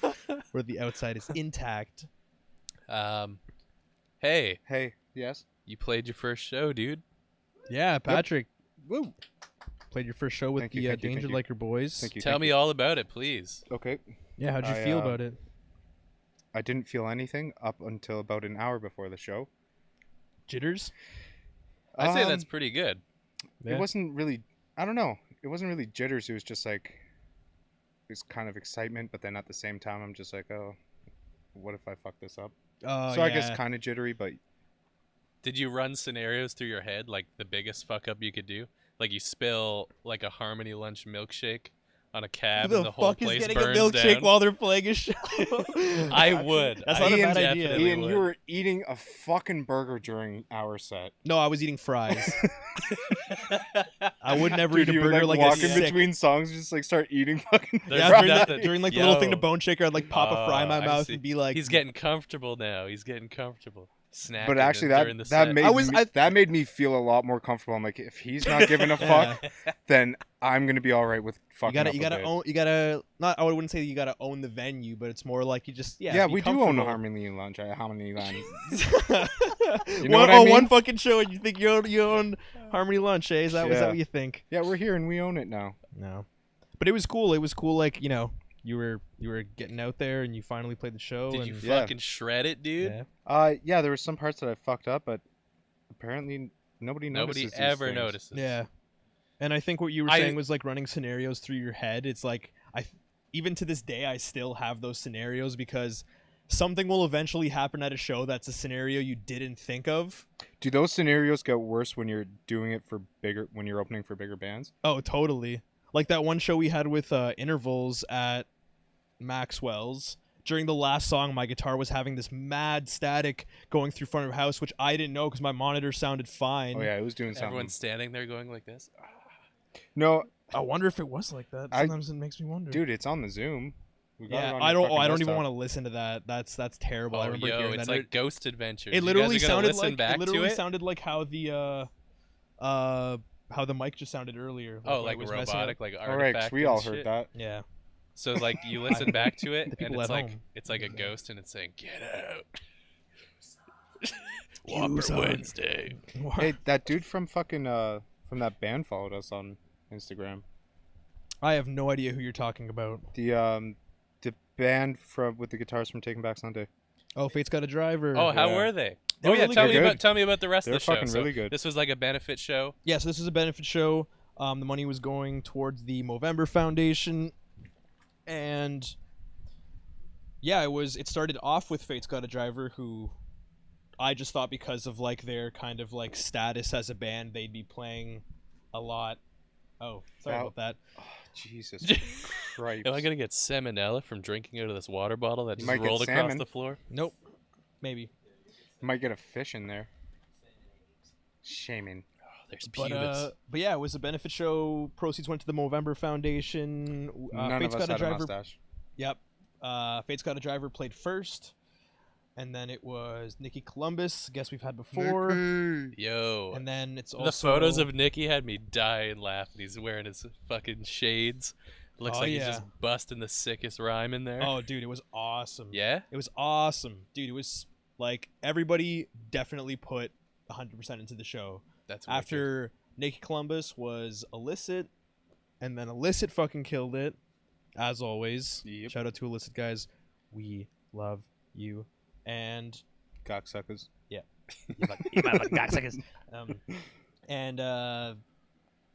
Speaker 1: where the outside is intact.
Speaker 3: Hey,
Speaker 2: Hey, yes.
Speaker 3: you played your first show, dude.
Speaker 1: Yeah, Patrick. Woo. Played your first show with
Speaker 2: Thank you,
Speaker 1: the
Speaker 2: thank you,
Speaker 1: Danger
Speaker 2: thank you.
Speaker 1: Liker boys.
Speaker 2: Thank you.
Speaker 3: Tell
Speaker 2: thank
Speaker 3: me
Speaker 2: you.
Speaker 3: all about it, please.
Speaker 2: Okay.
Speaker 1: Yeah, how'd you
Speaker 2: I,
Speaker 1: feel about it?
Speaker 2: I didn't feel anything up until about an hour before the show.
Speaker 1: Jitters?
Speaker 3: I'd say that's
Speaker 2: Um,
Speaker 3: pretty good.
Speaker 1: Yeah.
Speaker 2: It wasn't really. I don't know. It wasn't really jitters. It was just like. It was kind of excitement, but then at the same time, I'm just like, oh, what if I fuck this up?
Speaker 1: Oh,
Speaker 2: So I guess
Speaker 1: yeah.
Speaker 2: kind of jittery, but
Speaker 3: Did you run scenarios through your head, like the biggest fuck up you could do? Like you spill like a Harmony Lunch milkshake on a cab
Speaker 1: Who
Speaker 3: and
Speaker 1: the
Speaker 3: the whole
Speaker 1: fuck is
Speaker 3: place
Speaker 1: getting a
Speaker 3: burns
Speaker 1: milkshake
Speaker 3: down?
Speaker 1: while they're playing a show?
Speaker 3: I would.
Speaker 1: That's
Speaker 3: I
Speaker 1: not a
Speaker 2: Ian,
Speaker 1: bad idea.
Speaker 3: definitely
Speaker 2: Ian,
Speaker 3: would.
Speaker 2: you were eating a fucking burger during our set.
Speaker 1: No, I was eating fries. I would never
Speaker 2: Dude,
Speaker 1: eat a
Speaker 2: you would,
Speaker 1: burger
Speaker 2: like
Speaker 1: like a
Speaker 2: walk in
Speaker 1: sick.
Speaker 2: beting songs, just like start eating fucking.
Speaker 3: There's
Speaker 1: Yeah,
Speaker 2: fries.
Speaker 1: during,
Speaker 3: nothing-
Speaker 1: during like the little thing to
Speaker 3: Yo.
Speaker 1: bone shaker, I'd like pop a fry in my
Speaker 3: I
Speaker 1: mouth
Speaker 3: see.
Speaker 1: and be like,
Speaker 3: He's getting comfortable now. He's getting comfortable. Snacking
Speaker 2: But actually,
Speaker 3: during the
Speaker 2: that
Speaker 3: set.
Speaker 2: made
Speaker 1: I was-
Speaker 2: me,
Speaker 1: I-
Speaker 2: that made me feel a lot more comfortable. I'm like, if he's not giving a fuck, then I'm gonna be all right with fucking.
Speaker 1: you gotta own, you gotta not. I wouldn't say you gotta own the venue, but it's more like you just
Speaker 2: Yeah,
Speaker 1: be
Speaker 2: we do own a
Speaker 1: comfortable.
Speaker 2: Harmony Lunch. Harmony Lunch.
Speaker 1: You
Speaker 2: know what I mean?
Speaker 1: One fucking show and you think you own Harmony Lunch, eh? Is that
Speaker 2: Yeah.
Speaker 1: what you think?
Speaker 2: Yeah, we're here and we own it now.
Speaker 1: No, but it was cool. It was cool. Like you were getting out there and you finally played the show.
Speaker 3: Did
Speaker 1: and,
Speaker 3: you
Speaker 2: Yeah.
Speaker 3: fucking shred it, dude?
Speaker 1: Yeah.
Speaker 2: Yeah, there were some parts that I fucked up, but apparently nobody notices.
Speaker 3: Nobody
Speaker 2: these
Speaker 3: ever
Speaker 2: things.
Speaker 3: notices.
Speaker 1: Yeah. And I think what you were
Speaker 3: I-
Speaker 1: saying was like running scenarios through your head. It's like even to this day I still have those scenarios because something will eventually happen at a show that's a scenario you didn't think of.
Speaker 2: Do those scenarios get worse when you're doing it for bigger, when you're opening for bigger bands?
Speaker 1: Oh, totally. Like that one show we had with Intervals at Maxwell's. During the last song, my guitar was having this mad static going through front of the house, which I didn't know because my monitor sounded fine.
Speaker 2: Oh yeah, it was doing something.
Speaker 3: Everyone's standing there going like this.
Speaker 2: No,
Speaker 1: I wonder if it was like that.
Speaker 2: I-
Speaker 1: Sometimes it makes me wonder.
Speaker 2: dude, it's on the Zoom. We got it
Speaker 1: Yeah,
Speaker 2: on
Speaker 1: I
Speaker 2: your
Speaker 1: don't.
Speaker 2: fucking
Speaker 1: I don't even
Speaker 2: desktop.
Speaker 1: want to listen to that. That's terrible. I
Speaker 3: Oh,
Speaker 1: remember
Speaker 3: yo,
Speaker 1: hearing
Speaker 3: it's
Speaker 1: that.
Speaker 3: like Ghost Adventures.
Speaker 1: It
Speaker 3: You
Speaker 1: literally
Speaker 3: guys are gonna
Speaker 1: sounded
Speaker 3: listen
Speaker 1: like
Speaker 3: back
Speaker 1: it literally
Speaker 3: to it?
Speaker 1: sounded like how the mic just sounded earlier.
Speaker 3: Oh,
Speaker 1: when
Speaker 3: like
Speaker 1: it was messing up.
Speaker 3: robotic, like
Speaker 2: All right, 'cause
Speaker 3: artifact.
Speaker 2: we
Speaker 3: and
Speaker 2: all
Speaker 3: shit.
Speaker 2: heard that.
Speaker 1: Yeah.
Speaker 3: So like you listen back to it,
Speaker 1: The
Speaker 3: and
Speaker 1: people
Speaker 3: it's
Speaker 1: at
Speaker 3: like
Speaker 1: home.
Speaker 3: it's like a ghost, and it's saying, "Get out."
Speaker 1: Use
Speaker 3: Whopper
Speaker 1: on.
Speaker 3: Wednesday.
Speaker 2: Hey, that dude from fucking from that band followed us on Instagram.
Speaker 1: I have no idea who you're talking about.
Speaker 2: The band from with the guitars from Taking Back Sunday.
Speaker 1: Oh, Fate's Got a Driver.
Speaker 3: Oh, how
Speaker 2: Yeah.
Speaker 3: were they?
Speaker 1: They
Speaker 3: Oh
Speaker 1: were
Speaker 3: yeah,
Speaker 1: really
Speaker 3: tell
Speaker 1: good.
Speaker 3: me
Speaker 2: They're
Speaker 3: about
Speaker 2: good.
Speaker 3: tell me about the rest
Speaker 2: They're
Speaker 3: of the show.
Speaker 2: fucking
Speaker 3: So
Speaker 2: really good.
Speaker 3: This was like a benefit show.
Speaker 1: Yeah, so this is a benefit show. The money was going towards the Movember Foundation, and yeah, it started off with Fate's Got a Driver, who I just thought because of like their kind of like status as a band, they'd be playing a lot. Oh, sorry
Speaker 2: Wow.
Speaker 1: about that.
Speaker 2: Oh, Jesus Christ!
Speaker 3: Am I gonna get salmonella from drinking out of this water bottle that
Speaker 2: You
Speaker 3: just
Speaker 2: might get
Speaker 3: rolled across
Speaker 2: salmon.
Speaker 3: the floor?
Speaker 1: Nope, maybe.
Speaker 2: Might get a fish in there. Shaming.
Speaker 3: Oh, there's
Speaker 1: But
Speaker 3: pubis.
Speaker 1: but yeah, it was a benefit show. Proceeds went to the Movember Foundation.
Speaker 2: None
Speaker 1: Fate's
Speaker 2: of us
Speaker 1: Got a
Speaker 2: had a
Speaker 1: Driver.
Speaker 2: mustache.
Speaker 1: Yep. Fate's Got a Driver played first, and then it was Nikki Columbus. Guess we've had before.
Speaker 3: Yo,
Speaker 1: And then it's also
Speaker 3: the photos of Nicky had me dying laughing. He's wearing his fucking shades. Looks
Speaker 1: Oh,
Speaker 3: like he's
Speaker 1: yeah.
Speaker 3: just busting the sickest rhyme in there.
Speaker 1: Oh, dude, it was awesome.
Speaker 3: Yeah?
Speaker 1: It was awesome, dude. It was Like everybody definitely put 100% into the show.
Speaker 3: That's wicked.
Speaker 1: After Naked Columbus was Illicit, and then Illicit fucking killed it, as always.
Speaker 2: Yep.
Speaker 1: Shout out to Illicit guys. We love you. And
Speaker 2: Cocksuckers.
Speaker 1: you motherfucking cocksuckers. And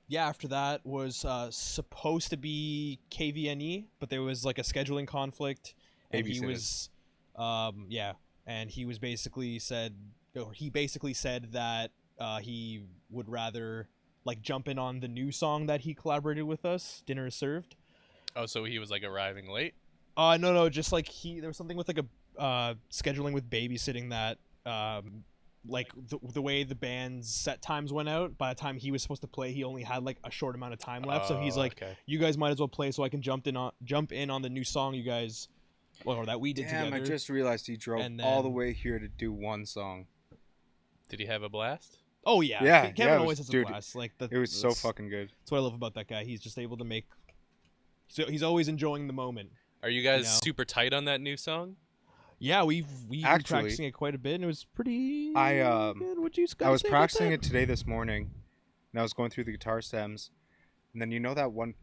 Speaker 1: yeah, after that was supposed to be KVNE, but there was like a scheduling conflict, and he was, and he was basically said, or he basically said that he would rather like jump in on the new song that he collaborated with us, Dinner is Served.
Speaker 3: Oh, so he was like arriving late?
Speaker 1: No, just like there was something with like a scheduling with babysitting that like the way the band's set times went out, by the time he was supposed to play, he only had like a short amount of time left. So he's like,
Speaker 3: okay.
Speaker 1: you guys might as well play so I can jump in on the new song you guys, or that we did
Speaker 2: Damn,
Speaker 1: together.
Speaker 2: I just realized he drove
Speaker 1: And
Speaker 2: all the
Speaker 1: then-
Speaker 2: way here to do one song.
Speaker 3: Did he have a blast?
Speaker 1: Oh yeah,
Speaker 2: Yeah,
Speaker 1: Kevin
Speaker 2: it
Speaker 1: always
Speaker 2: was-
Speaker 1: has
Speaker 2: dude,
Speaker 1: a blast. Like
Speaker 2: It was so fucking good.
Speaker 1: That's what I love about that guy. He's just able to make. So he's always enjoying the moment.
Speaker 3: Are you guys
Speaker 1: You know?
Speaker 3: super tight on that new song?
Speaker 1: Yeah, we've been
Speaker 2: Actually,
Speaker 1: practicing it quite a bit, and it was pretty.
Speaker 2: I,
Speaker 1: good. What'd you guys
Speaker 2: I was
Speaker 1: say about
Speaker 2: practicing
Speaker 1: that?
Speaker 2: it today this morning, and I was going through the guitar stems, and then you know that one,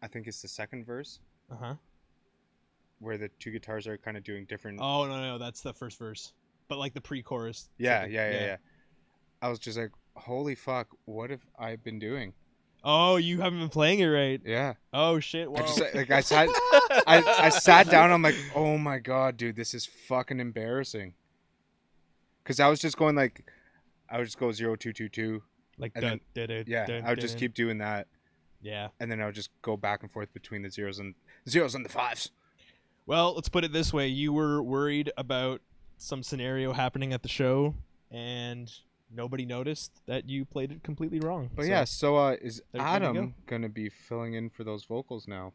Speaker 2: I think it's the second verse,
Speaker 1: Uh-huh.
Speaker 2: where the two guitars are kind of doing different.
Speaker 1: Oh no, that's the first verse, but like the pre-chorus.
Speaker 2: yeah,
Speaker 1: second-
Speaker 2: yeah. I was just like, holy fuck, what have I been doing?
Speaker 1: Oh, you haven't been playing it right.
Speaker 2: Yeah.
Speaker 1: Oh shit! Wow.
Speaker 2: I just like I sat, I sat down. I'm like, oh my god, dude, this is fucking embarrassing. Cause I was just going like, I would just go 0-2-2-2.
Speaker 1: like
Speaker 2: and then- Yeah, I would just keep doing that,
Speaker 1: Yeah.
Speaker 2: and then I would just go back and forth between the zeros and the fives.
Speaker 1: Well, let's put it this way: you were worried about some scenario happening at the show, and nobody noticed that you played it completely wrong.
Speaker 2: But
Speaker 1: So,
Speaker 2: yeah, so is
Speaker 1: there you
Speaker 2: Adam
Speaker 1: go.
Speaker 2: gonna be filling in for those vocals now?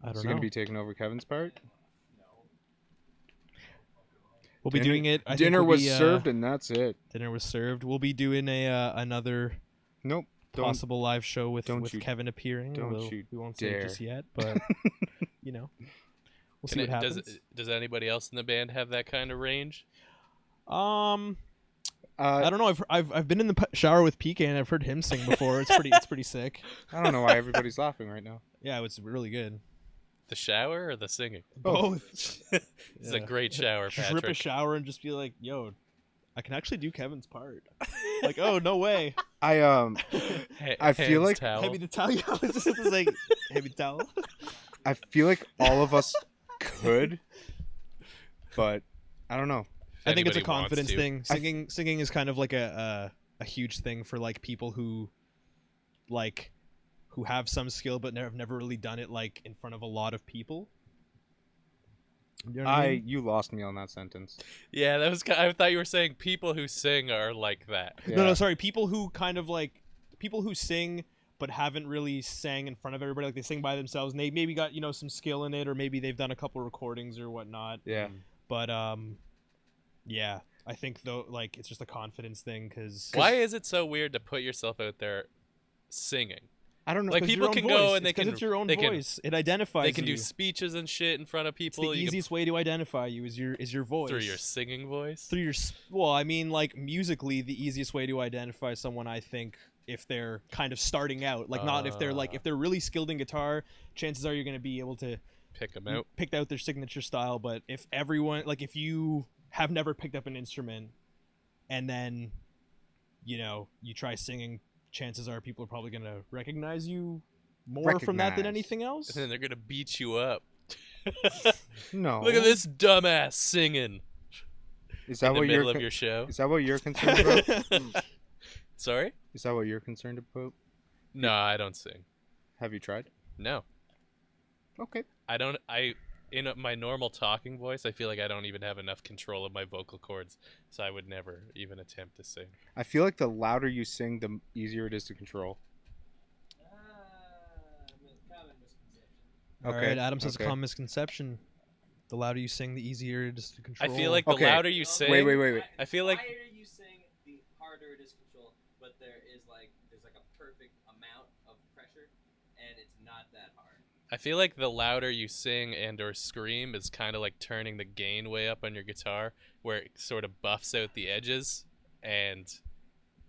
Speaker 1: I
Speaker 2: Is
Speaker 1: don't
Speaker 2: he
Speaker 1: know.
Speaker 2: gonna be taking over Kevin's part?
Speaker 1: We'll be
Speaker 2: Dinner-
Speaker 1: doing it. I think
Speaker 2: Dinner
Speaker 1: we'll
Speaker 2: was
Speaker 1: be,
Speaker 2: served, and that's it.
Speaker 1: Dinner was served. We'll be doing a another
Speaker 2: Nope. Don't.
Speaker 1: possible live show with
Speaker 2: don't you-
Speaker 1: Kevin appearing.
Speaker 2: don't you
Speaker 1: we won't say it just
Speaker 2: dare.
Speaker 1: yet, but you know, we'll see what happens.
Speaker 3: Does anybody else in the band have that kind of range?
Speaker 1: I don't know. I've been in the shower with PK and I've heard him sing before. It's pretty sick.
Speaker 2: I don't know why everybody's laughing right now.
Speaker 1: Yeah, it's really good.
Speaker 3: The shower or the singing?
Speaker 1: Both.
Speaker 3: It's a great shower,
Speaker 1: Just rip a
Speaker 3: Patrick.
Speaker 1: shower and just be like, "Yo, I can actually do Kevin's part." Like, oh no way.
Speaker 2: I I feel
Speaker 3: Hands
Speaker 2: like-
Speaker 3: towel.
Speaker 1: Heavy the towel. I was just like, heavy towel.
Speaker 2: I feel like all of us could, but I don't know.
Speaker 3: If
Speaker 1: I think it's a
Speaker 3: anybody wants
Speaker 1: confidence
Speaker 3: to.
Speaker 1: thing. Singing is kind of like a huge thing for like people who have some skill but have never really done it like in front of a lot of people. You know what I mean?
Speaker 2: You lost me on that sentence.
Speaker 3: Yeah, that was. I thought you were saying people who sing are like that.
Speaker 2: Yeah.
Speaker 1: No, sorry. People who sing but haven't really sang in front of everybody. Like they sing by themselves and they maybe got some skill in it, or maybe they've done a couple recordings or whatnot.
Speaker 2: Yeah.
Speaker 1: But yeah, I think though like it's just a confidence thing because
Speaker 3: Why is it so weird to put yourself out there singing?
Speaker 2: I don't know.
Speaker 3: Like, people can go and they
Speaker 1: because
Speaker 3: can-
Speaker 1: it's your own
Speaker 3: they can-
Speaker 1: voice. It identifies.
Speaker 3: They can do
Speaker 1: you.
Speaker 3: speeches and shit in front of
Speaker 1: It's
Speaker 3: people.
Speaker 1: the
Speaker 3: You can-
Speaker 1: easiest way to identify you is your voice
Speaker 3: through your singing voice.
Speaker 1: through your well, I mean like musically the easiest way to identify someone I think if they're kind of starting out, like not if they're really skilled in guitar, chances are you're going to be able to
Speaker 3: Pick them out.
Speaker 1: pick out their signature style. But if if you have never picked up an instrument and then you try singing, chances are people are probably going to recognize you more from that than
Speaker 2: Recognize.
Speaker 1: anything else.
Speaker 3: And then they're gonna beat you up.
Speaker 2: No.
Speaker 3: Look at this dumbass singing
Speaker 2: Is
Speaker 3: in
Speaker 2: that
Speaker 3: the
Speaker 2: what
Speaker 3: middle
Speaker 2: you're?
Speaker 3: of your show.
Speaker 2: Is that what you're concerned about?
Speaker 3: Sorry?
Speaker 2: Is that what you're concerned about?
Speaker 3: No, I don't sing.
Speaker 2: Have you tried?
Speaker 3: No,
Speaker 2: Okay.
Speaker 3: I don't. In my normal talking voice, I feel like I don't even have enough control of my vocal cords, so I would never even attempt to sing.
Speaker 2: I feel like the louder you sing, the easier it is to control.
Speaker 1: All
Speaker 2: Okay,
Speaker 1: right, Adam says
Speaker 2: okay.
Speaker 1: a common misconception. The louder you sing, the easier it is to
Speaker 3: I
Speaker 1: control.
Speaker 3: feel like the
Speaker 2: Okay.
Speaker 3: louder you sing,
Speaker 2: Wait.
Speaker 3: I feel like
Speaker 5: higher you sing, the harder it is to control. But there's like a perfect amount of pressure, and it's not that hard.
Speaker 3: I feel like the louder you sing and or scream is kind of like turning the gain way up on your guitar, where it sort of buffs out the edges, and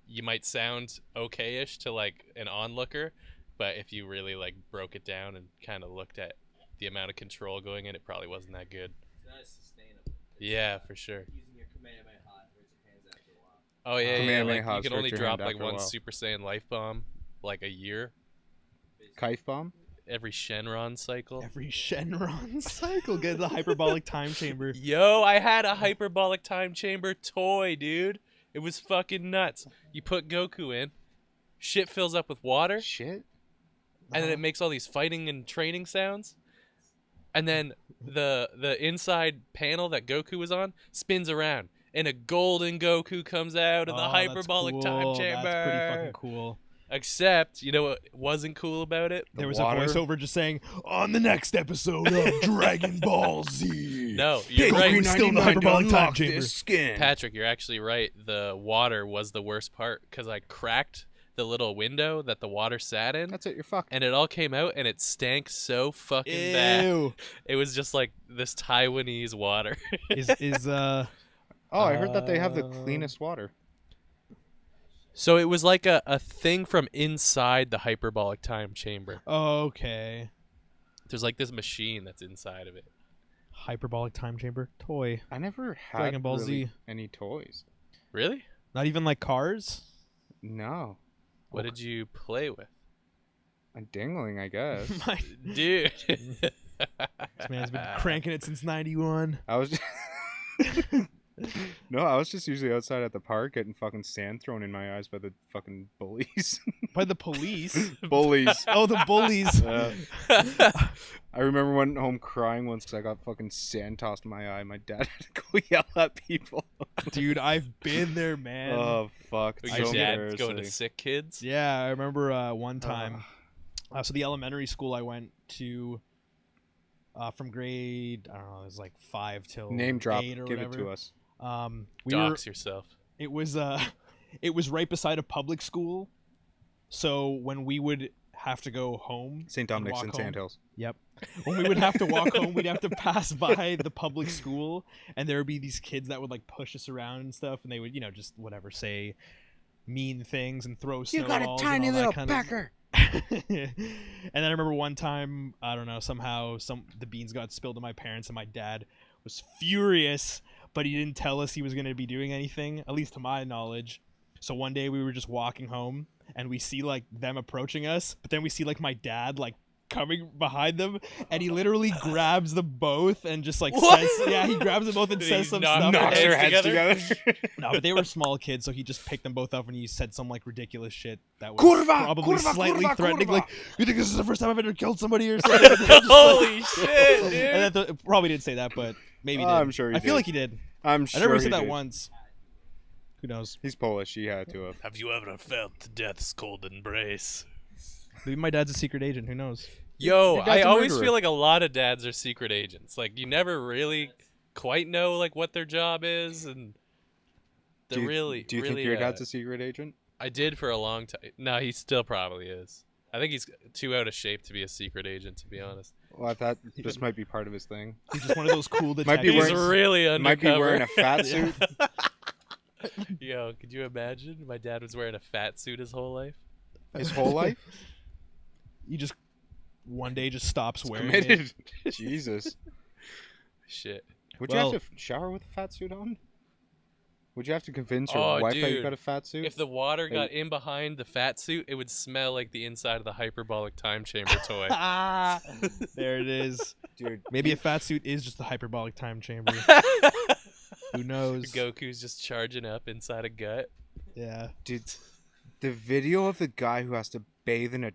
Speaker 3: you might sound okay-ish to like an onlooker, but if you really like broke it down and kind of looked at the amount of control going in, it probably wasn't that good.
Speaker 5: It's not as sustainable.
Speaker 3: Yeah, for sure.
Speaker 5: Using your Kamehameha hurts your hands after a while.
Speaker 3: Oh yeah, yeah,
Speaker 2: Kamehameha
Speaker 3: like you can only
Speaker 2: hurts your
Speaker 3: drop
Speaker 2: hand
Speaker 3: like
Speaker 2: after a
Speaker 3: one
Speaker 2: while.
Speaker 3: Super Saiyan Life Bomb like a year
Speaker 2: Kite bomb?
Speaker 3: every Shenron cycle.
Speaker 1: Every Shenron cycle, get the hyperbolic time chamber.
Speaker 3: Yo, I had a hyperbolic time chamber toy, dude. It was fucking nuts. You put Goku in, shit fills up with water,
Speaker 2: Shit.
Speaker 3: and then it makes all these fighting and training sounds. And then the inside panel that Goku was on spins around, and a golden Goku comes out of the
Speaker 1: Oh,
Speaker 3: hyperbolic
Speaker 1: that's
Speaker 3: time
Speaker 1: cool.
Speaker 3: chamber.
Speaker 1: That's pretty fucking cool.
Speaker 3: Except, you know what wasn't cool about it?
Speaker 1: There was
Speaker 2: water?
Speaker 1: a voiceover just saying, on the next episode of Dragon Ball Z.
Speaker 3: No, you're
Speaker 1: Goku
Speaker 3: right.
Speaker 1: is still in the hyperbolic time chamber.
Speaker 2: Skin.
Speaker 3: Patrick, you're actually right. The water was the worst part because I cracked the little window that the water sat in,
Speaker 2: That's it. You're fucked.
Speaker 3: and it all came out, and it stank so fucking bad.
Speaker 1: Ew.
Speaker 3: It was just like this Taiwanese water.
Speaker 2: Oh, I heard that they have the cleanest water.
Speaker 3: So it was like a thing from inside the hyperbolic time chamber.
Speaker 1: Okay.
Speaker 3: There's like this machine that's inside of it.
Speaker 1: Hyperbolic time chamber toy.
Speaker 2: I never had
Speaker 1: Dragon Ball
Speaker 2: really
Speaker 1: Z.
Speaker 2: any toys.
Speaker 3: Really?
Speaker 1: Not even like cars?
Speaker 2: No.
Speaker 3: What did you play with?
Speaker 2: A dingling, I guess.
Speaker 1: My
Speaker 3: Dude.
Speaker 1: this man's been cranking it since 91.
Speaker 2: I was just... No, I was just usually outside at the park getting fucking sand thrown in my eyes by the fucking bullies.
Speaker 1: By the police?
Speaker 2: Bullies.
Speaker 1: Oh, the bullies.
Speaker 2: I remember went home crying once because I got fucking sand tossed in my eye. My dad had to go yell at people.
Speaker 1: Dude, I've been there, man.
Speaker 2: Oh, fuck.
Speaker 3: Your
Speaker 2: So
Speaker 3: dad's going to
Speaker 2: embarrassing.
Speaker 3: sick kids?
Speaker 1: Yeah, I remember one time. So the elementary school I went to from grade, I don't know, it was like 5 till
Speaker 2: Name drop.
Speaker 1: 8 or
Speaker 2: Give
Speaker 1: whatever.
Speaker 2: it to us.
Speaker 1: We were,
Speaker 3: Dox yourself.
Speaker 1: it was right beside a public school. So when we would have to go home,
Speaker 2: St.
Speaker 1: and
Speaker 2: Dominic's
Speaker 1: walk
Speaker 2: and
Speaker 1: home-
Speaker 2: Sandhills.
Speaker 1: Yep. When we would have to walk home, we'd have to pass by the public school, and there would be these kids that would like push us around and stuff, and they would, just whatever, say mean things and throw snowballs. And all that kind of- And then I remember one time, I don't know, somehow the beans got spilled to my parents, and my dad was furious, but he didn't tell us he was going to be doing anything, at least to my knowledge. So one day we were just walking home, and we see like them approaching us, but then we see like my dad like coming behind them, and he literally grabs them both and just like
Speaker 3: What?
Speaker 1: says, yeah, he grabs them both and
Speaker 3: Did
Speaker 1: says
Speaker 3: he
Speaker 1: some
Speaker 3: knock
Speaker 1: stuff.
Speaker 2: Knocks their
Speaker 3: heads
Speaker 2: heads
Speaker 3: together?
Speaker 2: together.
Speaker 1: No, but they were small kids, so he just picked them both up and he said some like ridiculous shit that was
Speaker 2: Curva,
Speaker 1: probably
Speaker 2: curva,
Speaker 1: slightly
Speaker 2: curva,
Speaker 1: threatening.
Speaker 2: curva.
Speaker 1: Like, you think this is the first time I've ever killed somebody or something?
Speaker 3: Holy shit, dude.
Speaker 1: And probably didn't say that, but maybe he did.
Speaker 2: I'm sure he
Speaker 1: I feel
Speaker 2: did.
Speaker 1: like he did.
Speaker 2: I'm
Speaker 1: I
Speaker 2: sure
Speaker 1: never
Speaker 2: he
Speaker 1: said that
Speaker 2: did.
Speaker 1: once. Who knows?
Speaker 2: He's Polish. He had to have.
Speaker 3: Have you ever felt death's cold embrace?
Speaker 1: Maybe my dad's a secret agent. Who knows?
Speaker 3: Yo,
Speaker 2: Your dad's
Speaker 3: I
Speaker 2: a
Speaker 3: always
Speaker 2: murderer.
Speaker 3: feel like a lot of dads are secret agents. Like you never really quite know like what their job is, and they're
Speaker 2: Do you,
Speaker 3: really.
Speaker 2: do you
Speaker 3: really,
Speaker 2: think your dad's a secret agent?
Speaker 3: I did for a long time. No, he still probably is. I think he's too out of shape to be a secret agent, to be honest.
Speaker 2: Well, I thought this might be part of his thing.
Speaker 1: He's just one of those cool
Speaker 2: Might be
Speaker 1: detectives.
Speaker 3: He's
Speaker 2: wearing-
Speaker 3: really undercover.
Speaker 2: Might be wearing a fat suit.
Speaker 3: Yo, could you imagine? My dad was wearing a fat suit his whole life.
Speaker 2: His whole life.
Speaker 1: He just one day just stops
Speaker 2: He's
Speaker 1: wearing it.
Speaker 2: committed. Jesus.
Speaker 3: Shit.
Speaker 2: Would you
Speaker 1: Well-
Speaker 2: have to shower with a fat suit on? Would you have to convince your
Speaker 3: Oh,
Speaker 2: wife that you
Speaker 3: dude.
Speaker 2: got a fat suit?
Speaker 3: If the water
Speaker 2: Hey.
Speaker 3: got in behind the fat suit, it would smell like the inside of the hyperbolic time chamber toy.
Speaker 1: Ah, there it is.
Speaker 2: Dude,
Speaker 1: Maybe a fat suit is just a hyperbolic time chamber. Who knows?
Speaker 3: Goku's just charging up inside a gut.
Speaker 1: Yeah.
Speaker 2: dude, the video of the guy who has to bathe in a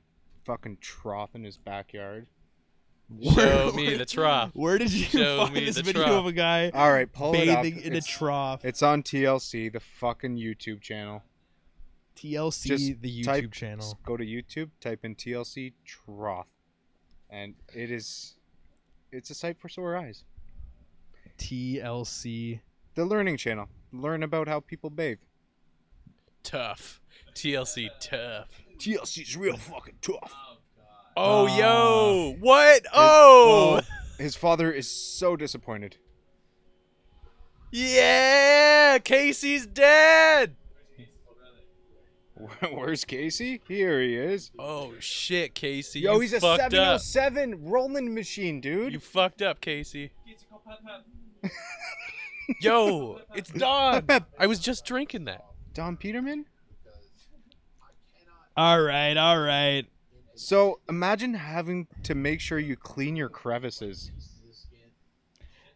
Speaker 2: fucking trough in his backyard.
Speaker 3: Show me the trough.
Speaker 1: Where did you
Speaker 3: Show
Speaker 1: find
Speaker 3: me
Speaker 1: this
Speaker 3: the
Speaker 1: video
Speaker 3: trough.
Speaker 1: of a guy
Speaker 2: All right, pull it up.
Speaker 1: bathing in a trough?
Speaker 2: It's on TLC, the fucking YouTube channel.
Speaker 1: TLC,
Speaker 2: Just
Speaker 1: the YouTube
Speaker 2: type-
Speaker 1: channel.
Speaker 2: Go to YouTube, type in TLC trough, and it's a sight for sore eyes.
Speaker 1: TLC.
Speaker 2: The learning channel. Learn about how people bathe.
Speaker 3: Tough. TLC tough.
Speaker 2: TLC's real fucking tough.
Speaker 3: Oh, yo! What? Oh!
Speaker 2: His father is so disappointed.
Speaker 3: Yeah! Casey's dead!
Speaker 2: Where's Casey? Here he is.
Speaker 3: Oh, shit, Casey.
Speaker 2: Yo,
Speaker 3: you
Speaker 2: he's a
Speaker 3: fucked up.
Speaker 2: 707 rolling machine, dude.
Speaker 3: You fucked up, Casey. Yo, it's Don. I was just drinking that.
Speaker 2: Don Peterman?
Speaker 1: All right.
Speaker 2: So imagine having to make sure you clean your crevices.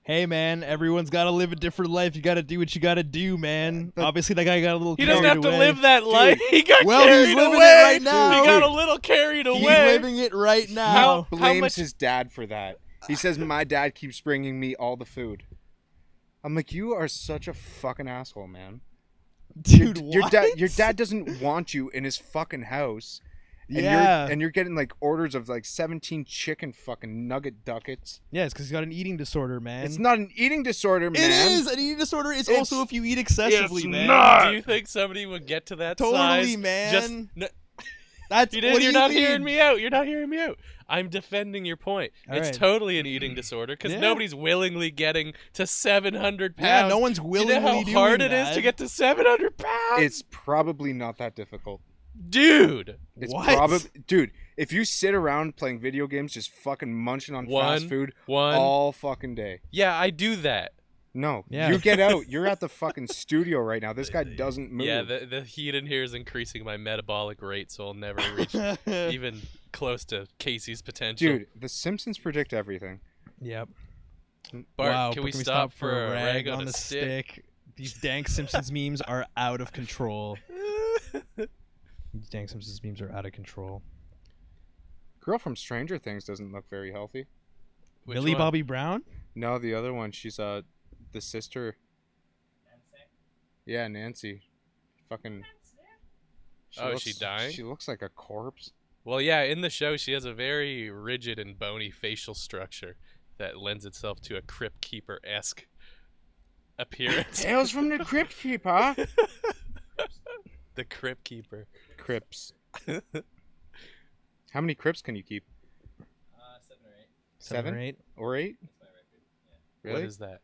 Speaker 1: Hey, man, everyone's got to live a different life. You got to do what you got to do, man. Obviously, that guy got a little
Speaker 3: He
Speaker 1: carried
Speaker 3: doesn't have to
Speaker 1: away.
Speaker 3: live that life. He got
Speaker 1: Well,
Speaker 3: carried
Speaker 1: he's living it
Speaker 3: away.
Speaker 1: right now.
Speaker 3: He got a little carried away.
Speaker 1: He's living it right now.
Speaker 3: How
Speaker 2: Blames
Speaker 3: much-
Speaker 2: his dad for that. He says, my dad keeps bringing me all the food. I'm like, you are such a fucking asshole, man.
Speaker 1: Dude,
Speaker 2: your
Speaker 1: what?
Speaker 2: dad doesn't want you in his fucking house. And
Speaker 1: Yeah.
Speaker 2: you're getting like orders of like 17 chicken fucking nugget ducats.
Speaker 1: Yeah, it's because he's got an eating disorder, man.
Speaker 2: It's not an eating disorder, man.
Speaker 1: It is an eating disorder. It's also if you eat excessively, man.
Speaker 3: Do you think somebody would get to that
Speaker 1: Totally,
Speaker 3: size?
Speaker 1: man.
Speaker 3: Just,
Speaker 1: That's
Speaker 3: you
Speaker 1: what
Speaker 3: didn't,
Speaker 1: do
Speaker 3: you're
Speaker 1: you
Speaker 3: not
Speaker 1: mean?
Speaker 3: hearing me out. You're not hearing me out. I'm defending your point.
Speaker 1: All
Speaker 3: It's
Speaker 1: right.
Speaker 3: totally an eating disorder because
Speaker 1: Yeah.
Speaker 3: nobody's willingly getting to 700 pounds.
Speaker 1: Yeah, no one's
Speaker 3: Do you
Speaker 1: willingly
Speaker 3: know how
Speaker 1: doing
Speaker 3: hard it is
Speaker 1: that.
Speaker 3: to get to 700 pounds?
Speaker 2: It's probably not that difficult.
Speaker 3: Dude.
Speaker 2: It's
Speaker 1: What?
Speaker 2: probably, dude. If you sit around playing video games, just fucking munching on fast food
Speaker 3: one.
Speaker 2: all fucking day.
Speaker 3: Yeah, I do that.
Speaker 2: No,
Speaker 1: Yeah.
Speaker 2: you get out. You're at the fucking studio right now. This guy doesn't move.
Speaker 3: Yeah, the heat in here is increasing my metabolic rate, so I'll never reach even close to Casey's potential.
Speaker 2: Dude, The Simpsons predict everything.
Speaker 1: Yep.
Speaker 3: Bart,
Speaker 1: wow,
Speaker 3: can
Speaker 1: but
Speaker 3: we stop for a rag on a
Speaker 1: stick? These dank Simpsons memes are out of control. These dank Simpsons memes are out of control.
Speaker 2: Girl from Stranger Things doesn't look very healthy.
Speaker 3: Which
Speaker 1: Millie
Speaker 3: one?
Speaker 1: Bobby Brown?
Speaker 2: No, the other one. She's the sister. Yeah, Nancy. Fucking.
Speaker 3: Oh, is she dying?
Speaker 2: She looks like a corpse.
Speaker 3: Well, yeah, in the show, she has a very rigid and bony facial structure that lends itself to a Crypt Keeper-esque appearance.
Speaker 2: Tales from the Crypt Keeper.
Speaker 3: The Crypt Keeper.
Speaker 2: Crypts. How many crypts can you keep?
Speaker 5: 7 or 8.
Speaker 1: 7 or 8?
Speaker 2: Or 8?
Speaker 5: That's my record. Yeah.
Speaker 2: Really?
Speaker 3: What is that?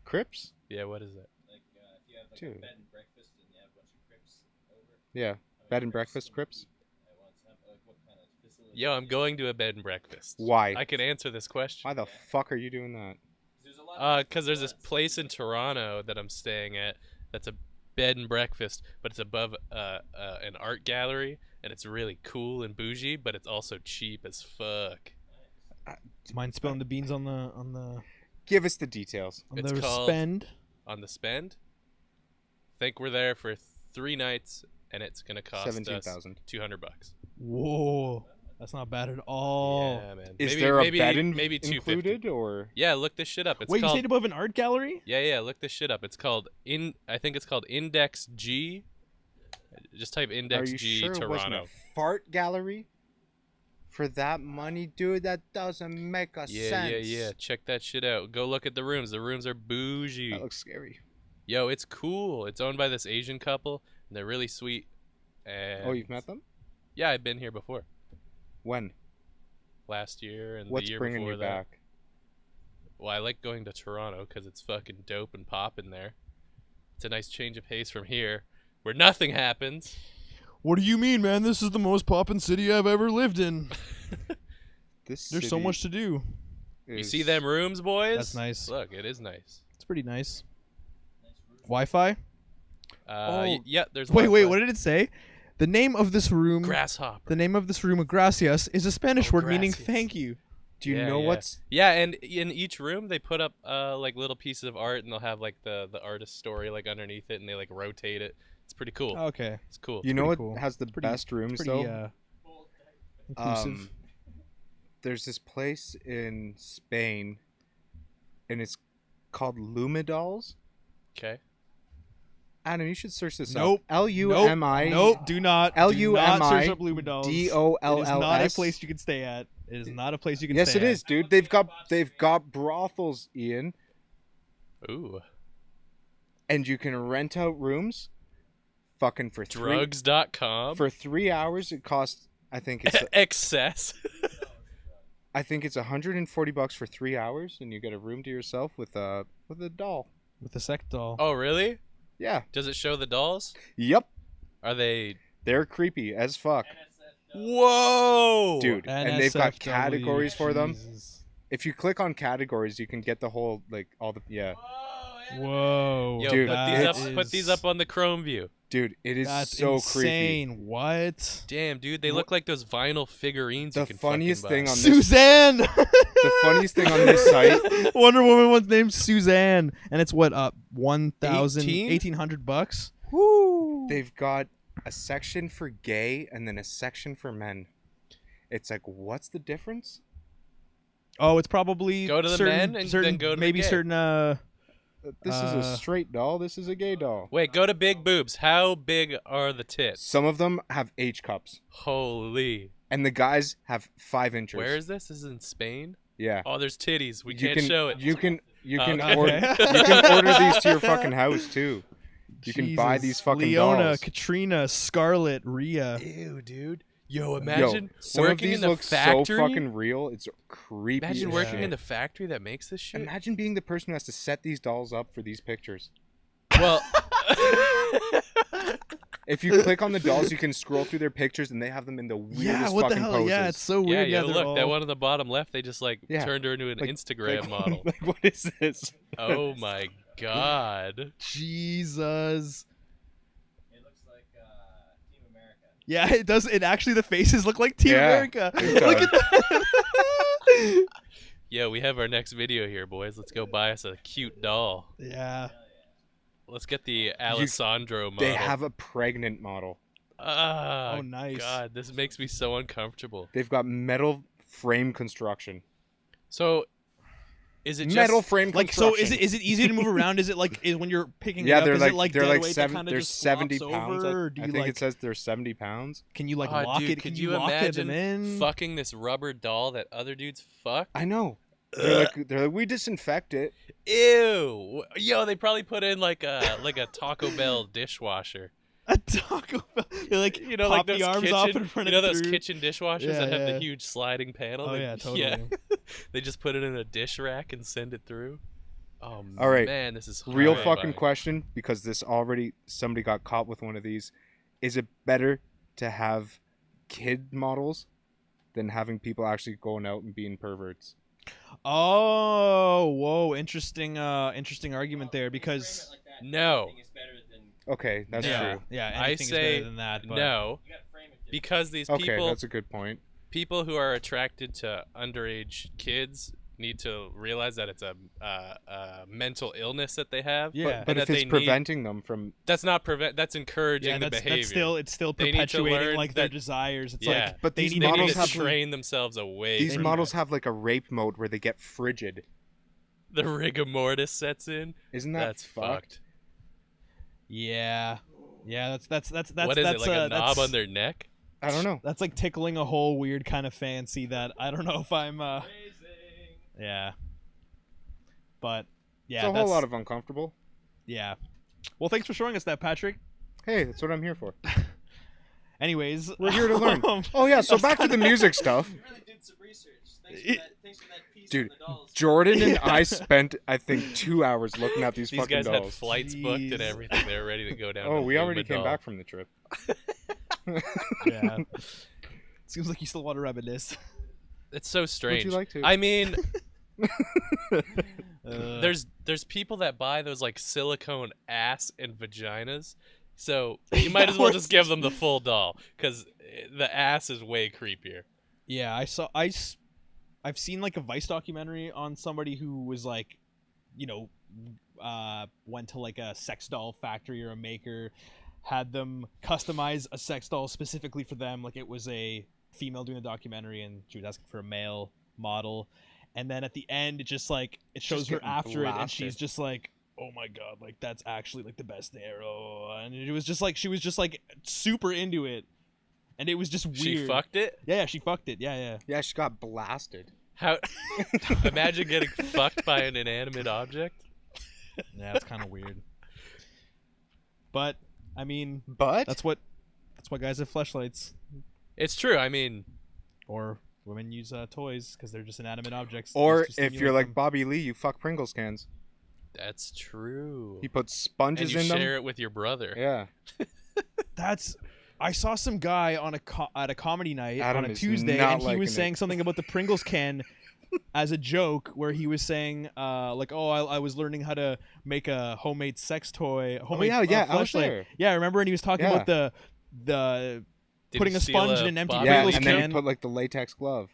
Speaker 2: Crypts?
Speaker 3: Yeah, what is that?
Speaker 5: Like if you have like
Speaker 2: Dude.
Speaker 5: a bed and breakfast and you have a bunch of crips over.
Speaker 2: Yeah. Bed and breakfast crypts?
Speaker 5: I want to have like what kind of facility?
Speaker 3: Yo, I'm going to a bed and breakfast.
Speaker 2: Why?
Speaker 3: I can answer this question.
Speaker 2: Why the fuck are you doing that?
Speaker 5: There's a lot.
Speaker 3: Because there's this place in Toronto that I'm staying at that's a bed and breakfast, but it's above an art gallery, and it's really cool and bougie, but it's also cheap as fuck.
Speaker 1: Mind spilling the beans on the
Speaker 2: Give us the details.
Speaker 3: It's
Speaker 1: the
Speaker 3: called-
Speaker 1: spend?
Speaker 3: On the spend, think we're there for 3 nights, and it's gonna cost us
Speaker 2: 17,000.
Speaker 3: $200.
Speaker 1: Whoa, that's not bad at all.
Speaker 3: Yeah, man.
Speaker 2: Is
Speaker 3: maybe,
Speaker 2: there a
Speaker 3: maybe,
Speaker 2: bed
Speaker 3: maybe 250.
Speaker 2: included or?
Speaker 3: Yeah, look this shit up. It's
Speaker 1: Wait, you
Speaker 3: called.
Speaker 1: stayed above an art gallery?
Speaker 3: Yeah, look this shit up. It's called I think it's called Index G. Just type
Speaker 2: Are
Speaker 3: Index
Speaker 2: you
Speaker 3: G
Speaker 2: sure it wasn't
Speaker 3: Toronto.
Speaker 2: a fart gallery? For that money, dude, that doesn't make a sense.
Speaker 3: Yeah. Check that shit out. Go look at the rooms. The rooms are bougie.
Speaker 2: That looks scary.
Speaker 3: Yo, it's cool. It's owned by this Asian couple, and they're really sweet. And
Speaker 2: Oh, you've met them?
Speaker 3: Yeah, I've been here before.
Speaker 2: When?
Speaker 3: Last year and
Speaker 2: What's
Speaker 3: the year
Speaker 2: bringing
Speaker 3: before
Speaker 2: you
Speaker 3: that.
Speaker 2: back?
Speaker 3: Well, I like going to Toronto because it's fucking dope and poppin' there. It's a nice change of pace from here, where nothing happens.
Speaker 1: What do you mean, man? This is the most poppin' city I've ever lived in.
Speaker 2: This
Speaker 1: There's so
Speaker 2: city
Speaker 1: much to do.
Speaker 3: You see them rooms, boys?
Speaker 1: That's nice.
Speaker 3: Look, it is nice.
Speaker 1: It's pretty nice. Wi-Fi?
Speaker 3: Yeah, there's
Speaker 1: Wait,
Speaker 3: Wi-Fi.
Speaker 1: what did it say? The name of this room.
Speaker 3: Grasshopper.
Speaker 1: The name of this room, gracias, is a Spanish
Speaker 3: Oh,
Speaker 1: word meaning
Speaker 3: gracias.
Speaker 1: thank you.
Speaker 2: Do you
Speaker 3: Yeah,
Speaker 2: know
Speaker 3: yeah.
Speaker 2: what's?
Speaker 3: Yeah, and in each room they put up like little pieces of art, and they'll have like the artist's story like underneath it, and they like rotate it. It's pretty cool.
Speaker 1: Okay.
Speaker 3: It's cool.
Speaker 2: You know what
Speaker 1: pretty cool.
Speaker 2: has the
Speaker 1: Pretty-
Speaker 2: best rooms
Speaker 1: Pretty
Speaker 2: though?
Speaker 1: inclusive.
Speaker 2: There's this place in Spain, and it's called Lumidolls.
Speaker 3: Okay.
Speaker 2: Adam, you should search this
Speaker 1: Nope.
Speaker 2: up. L-U-M-I.
Speaker 1: Nope, do not. Do
Speaker 2: L-U-M-I
Speaker 1: not search up Lumidolls.
Speaker 2: D-O-L-L-S.
Speaker 1: It is not a place you can stay at. It is not a place you can
Speaker 2: Yes,
Speaker 1: stay
Speaker 2: it
Speaker 1: at.
Speaker 2: is, dude. They've got brothels, Ian,
Speaker 3: Ooh.
Speaker 2: and you can rent out rooms. Fucking for
Speaker 3: Drugs.com.
Speaker 2: for 3 hours, it costs. I think it's
Speaker 3: Excess.
Speaker 2: I think it's $140 for 3 hours, and you get a room to yourself with a doll.
Speaker 1: With the sect doll.
Speaker 3: Oh, really?
Speaker 2: Yeah.
Speaker 3: Does it show the dolls?
Speaker 2: Yep.
Speaker 3: Are they?
Speaker 2: They're creepy as fuck,
Speaker 3: Whoa,
Speaker 2: dude. And they've got
Speaker 1: NSFW,
Speaker 2: categories for them.
Speaker 1: Jesus.
Speaker 2: If you click on categories, you can get the whole all the
Speaker 1: Whoa.
Speaker 3: Yo,
Speaker 2: Dude,
Speaker 3: put these up on the Chrome view.
Speaker 2: Dude, it is
Speaker 1: That's
Speaker 2: so
Speaker 1: insane.
Speaker 2: creepy.
Speaker 1: What?
Speaker 3: Damn, dude, they look like those vinyl figurines.
Speaker 2: The
Speaker 3: you can
Speaker 2: funniest
Speaker 3: fucking
Speaker 2: thing
Speaker 3: buy.
Speaker 2: on this
Speaker 1: Suzanne.
Speaker 2: the funniest thing on this site,
Speaker 1: Wonder Woman was named Suzanne, and it's what 1,000
Speaker 3: 18?
Speaker 1: 1,800 bucks.
Speaker 2: they've got a section for gay and then a section for men. It's like, what's the difference?
Speaker 1: Oh, it's probably
Speaker 3: Go to the
Speaker 1: certain,
Speaker 3: men and
Speaker 1: certain,
Speaker 3: then go to the
Speaker 1: maybe
Speaker 3: gay.
Speaker 1: certain
Speaker 2: This is a straight doll. This is a gay doll.
Speaker 3: Wait, go to big boobs. How big are the tits?
Speaker 2: Some of them have H cups,
Speaker 3: Holy.
Speaker 2: and the guys have 5 inches.
Speaker 3: Where is this? This is in Spain?
Speaker 2: Yeah.
Speaker 3: Oh, there's titties. We
Speaker 2: You
Speaker 3: can't
Speaker 2: can
Speaker 3: show it.
Speaker 2: You can
Speaker 3: Okay.
Speaker 2: order. You can order these to your fucking house too. You can buy
Speaker 1: Jesus.
Speaker 2: these fucking
Speaker 1: Leona,
Speaker 2: dolls.
Speaker 1: Katrina, Scarlet, Rhea.
Speaker 3: Ew, dude. Yo, imagine
Speaker 2: Some of
Speaker 3: working
Speaker 2: these
Speaker 3: in the
Speaker 2: look
Speaker 3: factory.
Speaker 2: so fucking real. It's creepy.
Speaker 3: Imagine
Speaker 2: as
Speaker 3: working
Speaker 2: shit.
Speaker 3: in the factory that makes this shit.
Speaker 2: Imagine being the person who has to set these dolls up for these pictures.
Speaker 3: Well,
Speaker 2: If you click on the dolls, you can scroll through their pictures, and they have them in the weirdest
Speaker 1: Yeah, what the
Speaker 2: fucking
Speaker 1: hell?
Speaker 2: poses.
Speaker 1: Yeah, it's so
Speaker 3: yeah,
Speaker 1: weird.
Speaker 3: yeah.
Speaker 1: they're
Speaker 3: Look,
Speaker 1: all...
Speaker 3: that one on the bottom left, they just
Speaker 2: Yeah.
Speaker 3: turned her into an
Speaker 2: Like-
Speaker 3: Instagram
Speaker 2: like,
Speaker 3: model.
Speaker 2: Like, what is this?
Speaker 3: Oh my god.
Speaker 1: Jesus.
Speaker 5: It looks like Team America.
Speaker 1: Yeah, it does. It actually, the faces look like Team
Speaker 2: Yeah,
Speaker 1: America.
Speaker 2: it
Speaker 1: Look
Speaker 2: does.
Speaker 1: at that.
Speaker 3: Yo, we have our next video here, boys. Let's go buy us a cute doll.
Speaker 1: Yeah.
Speaker 3: Let's get the Alessandro model.
Speaker 2: They have a pregnant model.
Speaker 3: Ah,
Speaker 1: Oh, nice.
Speaker 3: God, this makes me so uncomfortable.
Speaker 2: They've got metal frame construction.
Speaker 3: So, is it just
Speaker 2: Metal frame
Speaker 1: Like, so
Speaker 2: construction.
Speaker 1: is it easy to move around? Is it like when you're picking
Speaker 2: Yeah,
Speaker 1: it up?
Speaker 2: they're
Speaker 1: Is
Speaker 2: like
Speaker 1: it like
Speaker 2: they're
Speaker 1: dead
Speaker 2: like
Speaker 1: weight
Speaker 2: seven.
Speaker 1: that kinda
Speaker 2: They're
Speaker 1: just
Speaker 2: 70
Speaker 1: flops
Speaker 2: pounds.
Speaker 1: over, or do
Speaker 2: I
Speaker 1: you
Speaker 2: think
Speaker 1: like
Speaker 2: it says they're 70 pounds.
Speaker 1: can you like
Speaker 3: Ah,
Speaker 1: lock
Speaker 3: dude,
Speaker 1: it?
Speaker 3: could
Speaker 1: Can
Speaker 3: you
Speaker 1: lock
Speaker 3: imagine
Speaker 1: them in?
Speaker 3: fucking this rubber doll that other dudes fuck?
Speaker 2: I know. They're like we disinfect it.
Speaker 3: Ew. Yo, they probably put in like a Taco Bell dishwasher.
Speaker 1: A Taco Bell. You like
Speaker 3: You know,
Speaker 1: pop
Speaker 3: like those
Speaker 1: the arms
Speaker 3: kitchen,
Speaker 1: off and run
Speaker 3: you know
Speaker 1: it
Speaker 3: those
Speaker 1: through.
Speaker 3: kitchen dishwashers
Speaker 1: Yeah,
Speaker 3: that have
Speaker 1: yeah.
Speaker 3: the huge sliding panel.
Speaker 1: Oh
Speaker 3: They-
Speaker 1: yeah, totally.
Speaker 3: They just put it in a dish rack and send it through. Oh
Speaker 2: All right.
Speaker 3: man, this is
Speaker 2: Real
Speaker 3: horrifying.
Speaker 2: fucking question, because somebody got caught with one of these. Is it better to have kid models than having people actually going out and being perverts?
Speaker 1: Oh, whoa, interesting argument there because
Speaker 3: No,
Speaker 2: Okay, that's
Speaker 1: yeah,
Speaker 2: true.
Speaker 1: yeah,
Speaker 3: I
Speaker 1: anything is
Speaker 3: say
Speaker 1: better than that. But
Speaker 3: no, because these
Speaker 2: Okay,
Speaker 3: people
Speaker 2: that's a good point.
Speaker 3: people who are attracted to underage kids need to realize that it's a mental illness that they have.
Speaker 1: Yeah.
Speaker 2: But
Speaker 3: and
Speaker 2: if
Speaker 3: that
Speaker 2: it's
Speaker 3: they need-
Speaker 2: preventing them from,
Speaker 3: that's not prevent. That's encouraging
Speaker 1: yeah,
Speaker 3: the
Speaker 1: that's
Speaker 3: behavior.
Speaker 1: it's still
Speaker 3: They need to
Speaker 1: perpetuating
Speaker 3: learn
Speaker 1: like their
Speaker 3: that-
Speaker 1: desires. It's
Speaker 3: Yeah.
Speaker 1: like
Speaker 2: But
Speaker 1: they
Speaker 2: these
Speaker 1: need
Speaker 3: They
Speaker 1: to
Speaker 3: need
Speaker 2: models
Speaker 3: to
Speaker 2: have-
Speaker 3: train themselves away.
Speaker 2: these
Speaker 3: from
Speaker 2: models
Speaker 3: that.
Speaker 2: have like a rape mode where they get frigid.
Speaker 3: The rigor mortis sets in.
Speaker 2: Isn't that
Speaker 3: That's
Speaker 2: fucked?
Speaker 1: Yeah, yeah. That's
Speaker 3: What is
Speaker 1: that's,
Speaker 3: it, like a knob
Speaker 1: that's,
Speaker 3: on their neck?
Speaker 2: I don't know.
Speaker 1: That's like tickling a whole weird kind of fancy that I don't know if I'm. Yeah. But yeah,
Speaker 2: It's a whole
Speaker 1: that's,
Speaker 2: lot of uncomfortable.
Speaker 1: yeah. Well, thanks for showing us that, Patrick.
Speaker 2: Hey, that's what I'm here for.
Speaker 1: Anyways,
Speaker 2: We're here to learn.
Speaker 1: um,
Speaker 2: Oh yeah, so
Speaker 1: that's
Speaker 2: back to the
Speaker 1: kinda-
Speaker 2: music stuff.
Speaker 5: You really did some research. Thanks for that piece
Speaker 2: Dude,
Speaker 5: on the dolls.
Speaker 2: Jordan and
Speaker 1: Yeah.
Speaker 2: I spent, I think, 2 hours looking at these
Speaker 3: These
Speaker 2: fucking
Speaker 3: guys had
Speaker 2: dolls.
Speaker 3: flights booked and
Speaker 1: Jeez.
Speaker 3: everything. They were ready to go down.
Speaker 2: Oh,
Speaker 3: to
Speaker 2: we already came
Speaker 3: Lumadol.
Speaker 2: back from the trip.
Speaker 1: Yeah. Seems like you still want to reminisce.
Speaker 3: It's so strange.
Speaker 2: like to?
Speaker 3: I mean,
Speaker 1: Uh,
Speaker 3: there's people that buy those like silicone ass and vaginas. So you might
Speaker 1: Yeah,
Speaker 3: as well
Speaker 1: we're-
Speaker 3: just give them the full doll because the ass is way creepier.
Speaker 1: Yeah, I've seen like a Vice documentary on somebody who was like, you know, went to like a sex doll factory or a maker, had them customize a sex doll specifically for them. Like it was a female doing a documentary and she was asking for a male model. And then at the end, it just like, it shows her
Speaker 2: getting
Speaker 1: after it and
Speaker 2: blasted.
Speaker 1: she's just like, oh my God, like that's actually like the best there. Oh, and it was just like, she was just like super into it. And it was just weird.
Speaker 3: She fucked it.
Speaker 1: Yeah, she fucked it. Yeah, yeah.
Speaker 2: Yeah, she got blasted.
Speaker 3: How? Imagine getting fucked by an inanimate object.
Speaker 1: Yeah, it's kind of weird. But I mean,
Speaker 2: But
Speaker 1: that's what guys have fleshlights
Speaker 3: It's true. I mean,
Speaker 1: or Women use toys because they're just inanimate objects.
Speaker 2: Or
Speaker 1: used to
Speaker 2: if you're
Speaker 1: stimulate
Speaker 2: like
Speaker 1: them.
Speaker 2: Bobby Lee, you fuck Pringles cans.
Speaker 3: That's true.
Speaker 2: He puts
Speaker 3: And
Speaker 2: sponges
Speaker 3: you
Speaker 2: in
Speaker 3: share
Speaker 2: them.
Speaker 3: it with your brother.
Speaker 2: Yeah.
Speaker 1: That's. I saw some guy on at a comedy night
Speaker 2: Adam
Speaker 1: on a
Speaker 2: is
Speaker 1: Tuesday,
Speaker 2: not
Speaker 1: and he was
Speaker 2: liking
Speaker 1: saying
Speaker 2: it.
Speaker 1: something about the Pringles can as a joke, where he was saying, like, "Oh, I was learning how to make a homemade sex toy, homemade
Speaker 2: yeah, I was
Speaker 1: fleshlight."
Speaker 2: there.
Speaker 1: Yeah, remember? And he was talking
Speaker 2: Yeah.
Speaker 1: about the
Speaker 3: Did
Speaker 1: putting
Speaker 3: he
Speaker 1: a
Speaker 3: steal
Speaker 1: sponge in an empty
Speaker 3: Bobby
Speaker 2: Yeah,
Speaker 1: Pringles
Speaker 3: Lee
Speaker 2: and then
Speaker 1: can.
Speaker 2: he put like the latex glove.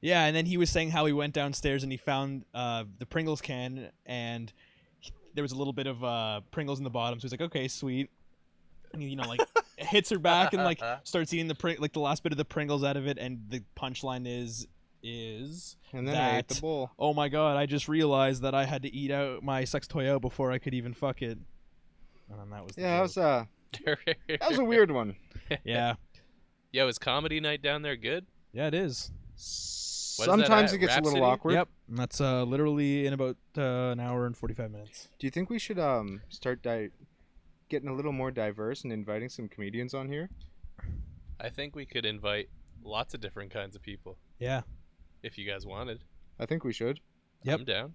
Speaker 1: Yeah, and then he was saying how he went downstairs and he found the Pringles can, and there was a little bit of Pringles in the bottom. So he's like, "Okay, sweet." And he, like hits her back and like starts eating the last bit of the Pringles out of it, and the punchline is
Speaker 2: And then I ate
Speaker 1: that,
Speaker 2: the bowl.
Speaker 1: "Oh my god, I just realized that I had to eat out my sex toy out before I could even fuck it." And then that was the
Speaker 2: Yeah,
Speaker 1: joke.
Speaker 2: that was a weird one.
Speaker 1: Yeah,
Speaker 3: Yo, is comedy night down there good?
Speaker 1: yeah, it is.
Speaker 3: that
Speaker 2: Sometimes
Speaker 3: at?
Speaker 2: it gets a
Speaker 3: Rhapsody?
Speaker 2: little awkward.
Speaker 1: Yep, and that's literally in about an hour and 45 minutes.
Speaker 2: Do you think we should start getting a little more diverse and inviting some comedians on here?
Speaker 3: I think we could invite lots of different kinds of people
Speaker 1: Yeah,
Speaker 3: if you guys wanted.
Speaker 2: I think we should.
Speaker 1: Yep.
Speaker 3: I'm down.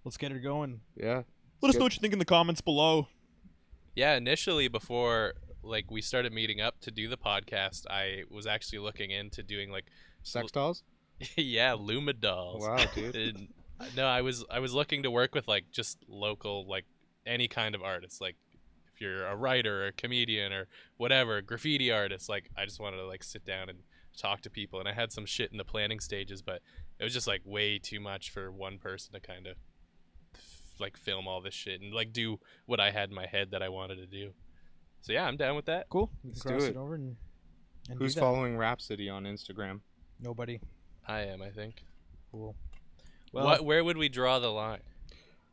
Speaker 1: let's get her going.
Speaker 2: Yeah.
Speaker 1: Let us
Speaker 2: Good.
Speaker 1: know what you think in the comments below.
Speaker 3: Yeah, initially before like we started meeting up to do the podcast, I was actually looking into doing like
Speaker 2: Sex dolls?
Speaker 3: yeah, Luma dolls.
Speaker 2: Wow, dude.
Speaker 3: And, no, I was looking to work with like just local, like any kind of artist. Like if you're a writer or a comedian or whatever, graffiti artist, like I just wanted to like sit down and talk to people. And I had some shit in the planning stages, but it was just like way too much for one person to kind of like film all this shit and like do what I had in my head that I wanted to do. So yeah, I'm down with that.
Speaker 1: Cool. You
Speaker 2: Let's
Speaker 1: can
Speaker 2: do
Speaker 1: cross
Speaker 2: it.
Speaker 1: it over and
Speaker 2: Who's
Speaker 1: do that.
Speaker 2: following Rhapsody on Instagram?
Speaker 1: Nobody.
Speaker 3: I am, I think.
Speaker 1: Cool.
Speaker 3: Where would we draw the line?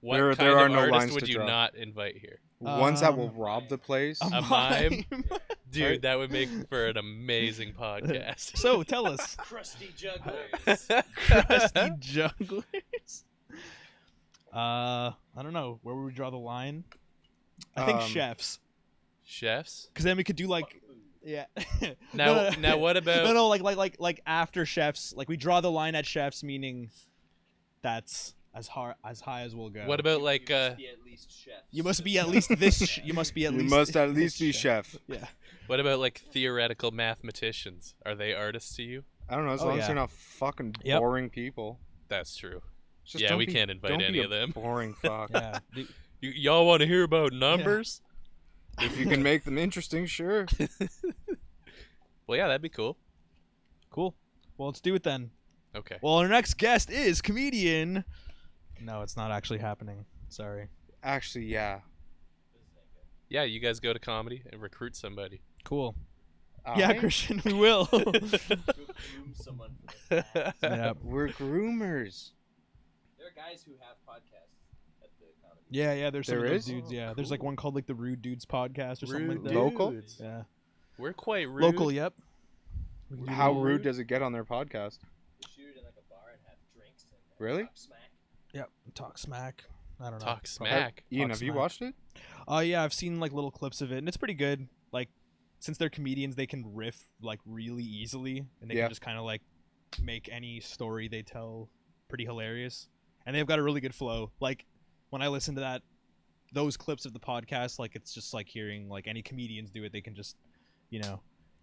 Speaker 3: What
Speaker 2: There
Speaker 3: kind
Speaker 2: are
Speaker 3: of
Speaker 2: no
Speaker 3: artist
Speaker 2: lines
Speaker 3: would
Speaker 2: to
Speaker 3: you
Speaker 2: draw.
Speaker 3: not invite here?
Speaker 2: Ones that will rob the place.
Speaker 3: A mime? Dude,
Speaker 2: Right.
Speaker 3: that would make for an amazing podcast.
Speaker 1: So tell us,
Speaker 5: Crusty jugglers.
Speaker 1: crusty jugglers. I don't know. Where would we draw the line? I think chefs,
Speaker 3: Chefs?
Speaker 1: because then we could do like, yeah.
Speaker 3: Now, now what about
Speaker 1: no, like after chefs. Like we draw the line at chefs, meaning that's as high as we'll go.
Speaker 3: what about like
Speaker 5: Be at least chefs.
Speaker 1: You must be at least this. You must be at
Speaker 2: You
Speaker 1: least.
Speaker 2: must at least be
Speaker 1: this
Speaker 2: chef.
Speaker 1: Yeah.
Speaker 3: what about like theoretical mathematicians? Are they artists to you?
Speaker 2: I don't know, as
Speaker 1: Oh,
Speaker 2: long
Speaker 1: yeah.
Speaker 2: as they're not fucking
Speaker 1: Yep.
Speaker 2: boring people.
Speaker 3: That's true.
Speaker 2: Just
Speaker 3: Yeah,
Speaker 2: don't
Speaker 3: we
Speaker 2: be-
Speaker 3: can't invite
Speaker 2: don't be
Speaker 3: any
Speaker 2: a
Speaker 3: of them.
Speaker 2: Boring fuck.
Speaker 1: Yeah.
Speaker 3: Y'all want to hear about numbers?
Speaker 2: If you can make them interesting, sure.
Speaker 3: Well, yeah, that'd be cool.
Speaker 1: Cool. Well, let's do it then.
Speaker 3: Okay.
Speaker 1: Well, our next guest is comedian. No, it's not actually happening. Sorry.
Speaker 2: Actually, yeah.
Speaker 3: Yeah, you guys go to comedy and recruit somebody.
Speaker 1: Cool. Yeah,
Speaker 2: Alright.
Speaker 1: Christian, we will.
Speaker 5: Groom someone for the cast.
Speaker 1: yeah.
Speaker 2: We're groomers.
Speaker 5: There are guys who have podcasts at the comedy.
Speaker 1: Yeah, there's some
Speaker 2: There
Speaker 1: of those
Speaker 2: is?
Speaker 1: dudes. Yeah, there's like
Speaker 3: cool.
Speaker 1: one called like the Rude Dudes podcast or something like
Speaker 3: Rude
Speaker 1: that.
Speaker 2: Local?
Speaker 3: dudes.
Speaker 1: Yeah,
Speaker 3: We're quite rude.
Speaker 1: local. Yep. We can do
Speaker 2: How
Speaker 1: that.
Speaker 2: rude does it get on their podcast?
Speaker 5: They shoot it in like a bar and have drinks and
Speaker 2: Really?
Speaker 5: talk smack.
Speaker 1: Yep. Talk smack. I don't know.
Speaker 3: Talk
Speaker 1: Probably.
Speaker 3: smack.
Speaker 2: Ian,
Speaker 1: Talk
Speaker 2: have you
Speaker 1: smack.
Speaker 2: watched it?
Speaker 1: Yeah, I've seen like little clips of it, and it's pretty good. Like, since they're comedians, they can riff like really easily, and they
Speaker 2: Yeah.
Speaker 1: can just kind of like make any story they tell pretty hilarious. And they've got a really good flow. Like, when I listen to those clips of the podcast, like it's just like hearing like any comedians do it. They can just,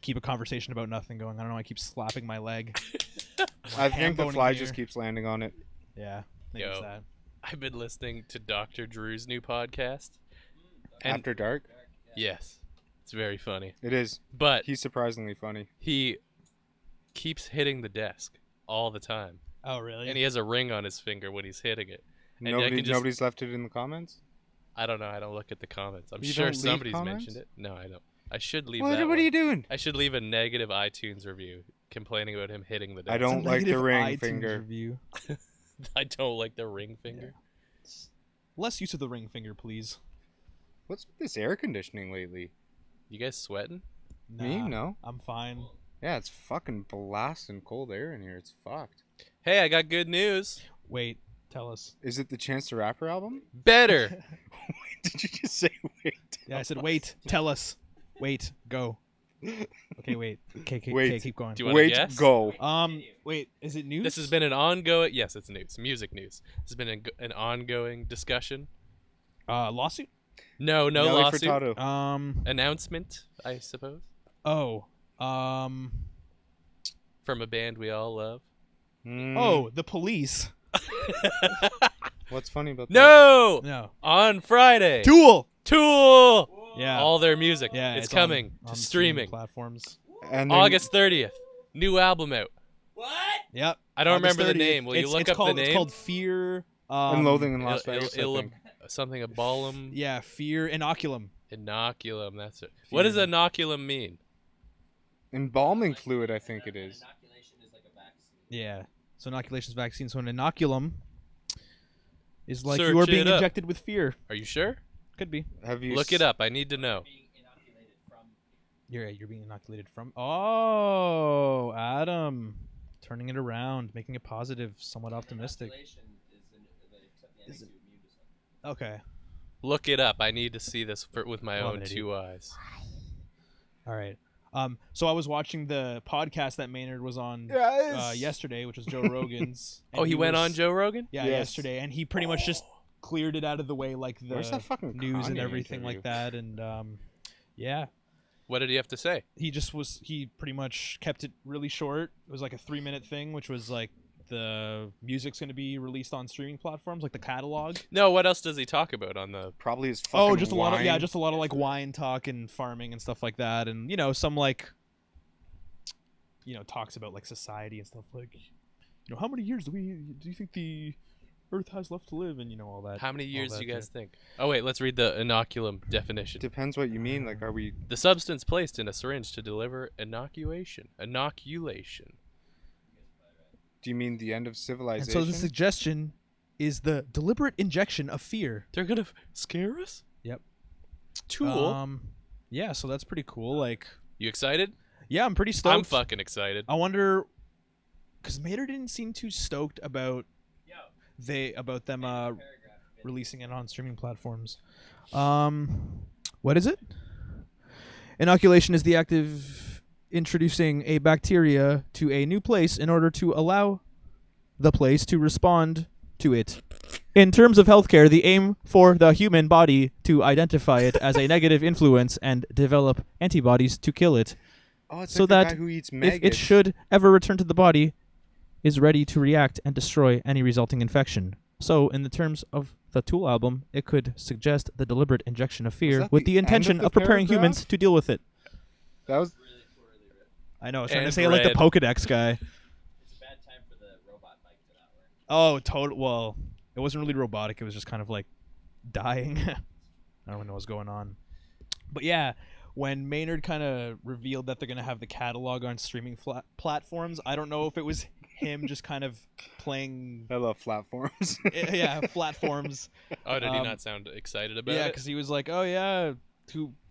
Speaker 1: keep a conversation about nothing going. I don't know. I keep slapping my leg.
Speaker 2: I think the
Speaker 1: ham-boning
Speaker 2: fly
Speaker 1: here.
Speaker 2: just keeps landing on it.
Speaker 1: Yeah. I think it's
Speaker 3: Yo.
Speaker 1: that.
Speaker 3: I've been listening to Dr. Drew's new podcast. And
Speaker 2: After dark?
Speaker 3: yes, it's very funny.
Speaker 2: It is.
Speaker 3: But
Speaker 2: He's surprisingly funny.
Speaker 3: he keeps hitting the desk all the time.
Speaker 1: Oh, really?
Speaker 3: And he has a ring on his finger when he's hitting it. And I can just-
Speaker 2: Nobody's left it in the comments?
Speaker 3: I don't know. I don't look at the comments. I'm
Speaker 2: You
Speaker 3: sure
Speaker 2: don't leave
Speaker 3: somebody's
Speaker 2: comments?
Speaker 3: mentioned it. No, I don't. I should leave
Speaker 2: What
Speaker 3: that
Speaker 2: are
Speaker 3: one.
Speaker 2: you doing?
Speaker 3: I should leave a negative iTunes review complaining about him hitting the desk.
Speaker 2: I don't like the
Speaker 1: Negative
Speaker 2: ring
Speaker 1: iTunes
Speaker 2: finger.
Speaker 1: Review.
Speaker 3: I don't like the ring finger.
Speaker 1: Less use of the ring finger, please.
Speaker 2: What's with this air conditioning lately?
Speaker 3: You guys sweating?
Speaker 2: Me?
Speaker 1: Nah,
Speaker 2: No.
Speaker 1: I'm fine.
Speaker 2: Yeah, it's fucking blasting cold air in here. It's fucked.
Speaker 3: Hey, I got good news.
Speaker 1: Wait, tell us.
Speaker 2: Is it the Chance the Rapper album?
Speaker 3: Better.
Speaker 2: Did you just say wait?
Speaker 1: Yeah, I said wait, tell us. Wait, go. Okay, wait. Okay,
Speaker 2: Wait.
Speaker 1: keep going.
Speaker 3: Do you want to
Speaker 2: Wait,
Speaker 3: guess?
Speaker 2: go.
Speaker 1: Wait, is it news?
Speaker 3: This has been an ongoing. Yes, it's news. Music news. This has been an ongoing discussion.
Speaker 1: Lawsuit.
Speaker 3: No
Speaker 2: Nelly
Speaker 3: lawsuit.
Speaker 2: Furtado.
Speaker 3: Announcement, I suppose,
Speaker 1: Oh,
Speaker 3: from a band we all love.
Speaker 1: oh, the police.
Speaker 2: What's funny about that?
Speaker 3: No.
Speaker 1: No.
Speaker 3: On Friday.
Speaker 1: Tool.
Speaker 3: Tool.
Speaker 1: Yeah.
Speaker 3: All their music.
Speaker 1: Yeah,
Speaker 3: it's
Speaker 1: it's
Speaker 3: coming
Speaker 1: on
Speaker 3: to streaming.
Speaker 1: platforms.
Speaker 2: And then-
Speaker 3: August 30th. New album out.
Speaker 1: Yep.
Speaker 3: I don't
Speaker 1: August
Speaker 3: remember the
Speaker 1: 30th.
Speaker 3: name. Will you
Speaker 1: It's-
Speaker 3: look
Speaker 1: it's
Speaker 3: up
Speaker 1: called,
Speaker 3: the name?
Speaker 1: It's called Fear.
Speaker 2: and Loathing in Las
Speaker 3: Il-
Speaker 2: Vegas, I
Speaker 3: il-
Speaker 2: think.
Speaker 3: something Inoculum.
Speaker 1: Yeah, Fear Inoculum.
Speaker 3: Inoculum. That's it. What does inoculum mean?
Speaker 2: Embalming fluid, I think it is.
Speaker 1: Yeah. So inoculation's vaccine. So an inoculum is like
Speaker 3: Search
Speaker 1: you are
Speaker 3: it
Speaker 1: being
Speaker 3: up.
Speaker 1: injected with fear.
Speaker 3: Are you sure?
Speaker 1: Could be.
Speaker 2: Have you
Speaker 3: Look it up. I need to know.
Speaker 1: You're being inoculated from. Oh, Adam, turning it around, making it positive, somewhat optimistic. Okay.
Speaker 3: Look it up. I need to see this with my
Speaker 1: Well, I'm
Speaker 3: own
Speaker 1: an
Speaker 3: two eyes.
Speaker 1: All right. So I was watching the podcast that Maynard was on yesterday, which was Joe Rogan's. and
Speaker 3: Oh, he went
Speaker 1: was-
Speaker 3: on Joe Rogan?
Speaker 1: Yeah,
Speaker 2: Yes.
Speaker 1: yesterday, and he pretty much just cleared it out of the way, like the
Speaker 2: Where's that fucking
Speaker 1: news and
Speaker 2: Kanye
Speaker 1: everything
Speaker 2: interview?
Speaker 1: like that, and yeah.
Speaker 3: What did he have to say?
Speaker 1: He pretty much kept it really short. It was like a 3-minute thing, which was like the music's going to be released on streaming platforms, like the catalog.
Speaker 3: No, what else does he talk about on the...
Speaker 2: Probably his fucking
Speaker 1: Just a lot of
Speaker 2: wine.
Speaker 1: just a lot of like wine talk and farming and stuff like that, and some like talks about like society and stuff like how many years do you think the Earth has left to live, and all that.
Speaker 3: How many
Speaker 1: all
Speaker 3: years
Speaker 1: that
Speaker 3: do you guys
Speaker 1: shit.
Speaker 3: think? Oh, wait, let's read the inoculum definition.
Speaker 2: Depends what you mean. Like, are we...
Speaker 3: The substance placed in a syringe to deliver inoculation. Inoculation.
Speaker 2: Do you mean the end of
Speaker 1: And
Speaker 2: civilization?
Speaker 1: so the suggestion is the deliberate injection of fear.
Speaker 3: They're gonna scare us?
Speaker 1: Yep.
Speaker 3: Tool.
Speaker 1: Yeah, so that's pretty cool. Like,
Speaker 3: You excited?
Speaker 1: yeah, I'm pretty stoked.
Speaker 3: I'm fucking excited.
Speaker 1: I wonder, because Mater didn't seem too stoked about them releasing it on streaming platforms. What is it? Inoculation is the act of introducing a bacteria to a new place in order to allow the place to respond to it. In terms of healthcare, the aim for the human body to identify it as a negative influence and develop antibodies to kill it.
Speaker 2: Oh, it's
Speaker 1: so
Speaker 2: like the
Speaker 1: that
Speaker 2: guy who eats
Speaker 1: If
Speaker 2: maggots.
Speaker 1: it should ever return to the body, is ready to react and destroy any resulting infection. So, in the terms of the Tool album, it could suggest the deliberate injection of fear
Speaker 2: that
Speaker 1: with
Speaker 2: the
Speaker 1: the
Speaker 2: end
Speaker 1: intention
Speaker 2: of the
Speaker 1: of preparing
Speaker 2: paragraph?
Speaker 1: humans to deal with it.
Speaker 2: That was...
Speaker 1: I know, I was trying to
Speaker 3: And
Speaker 1: say it like the
Speaker 3: red.
Speaker 1: Pokedex guy.
Speaker 5: It's a bad time for the robot mic to not work.
Speaker 1: Oh, total. Well, it wasn't really robotic. It was just kind of like dying. I don't know what's going on. But yeah, when Maynard kind of revealed that they're going to have the catalog on streaming platforms, I don't know if it was him just kind of playing
Speaker 2: I love platforms.
Speaker 1: platforms.
Speaker 3: Oh, did he
Speaker 1: Um,
Speaker 3: not sound excited about
Speaker 1: Yeah,
Speaker 3: it?
Speaker 1: because he was like, oh yeah,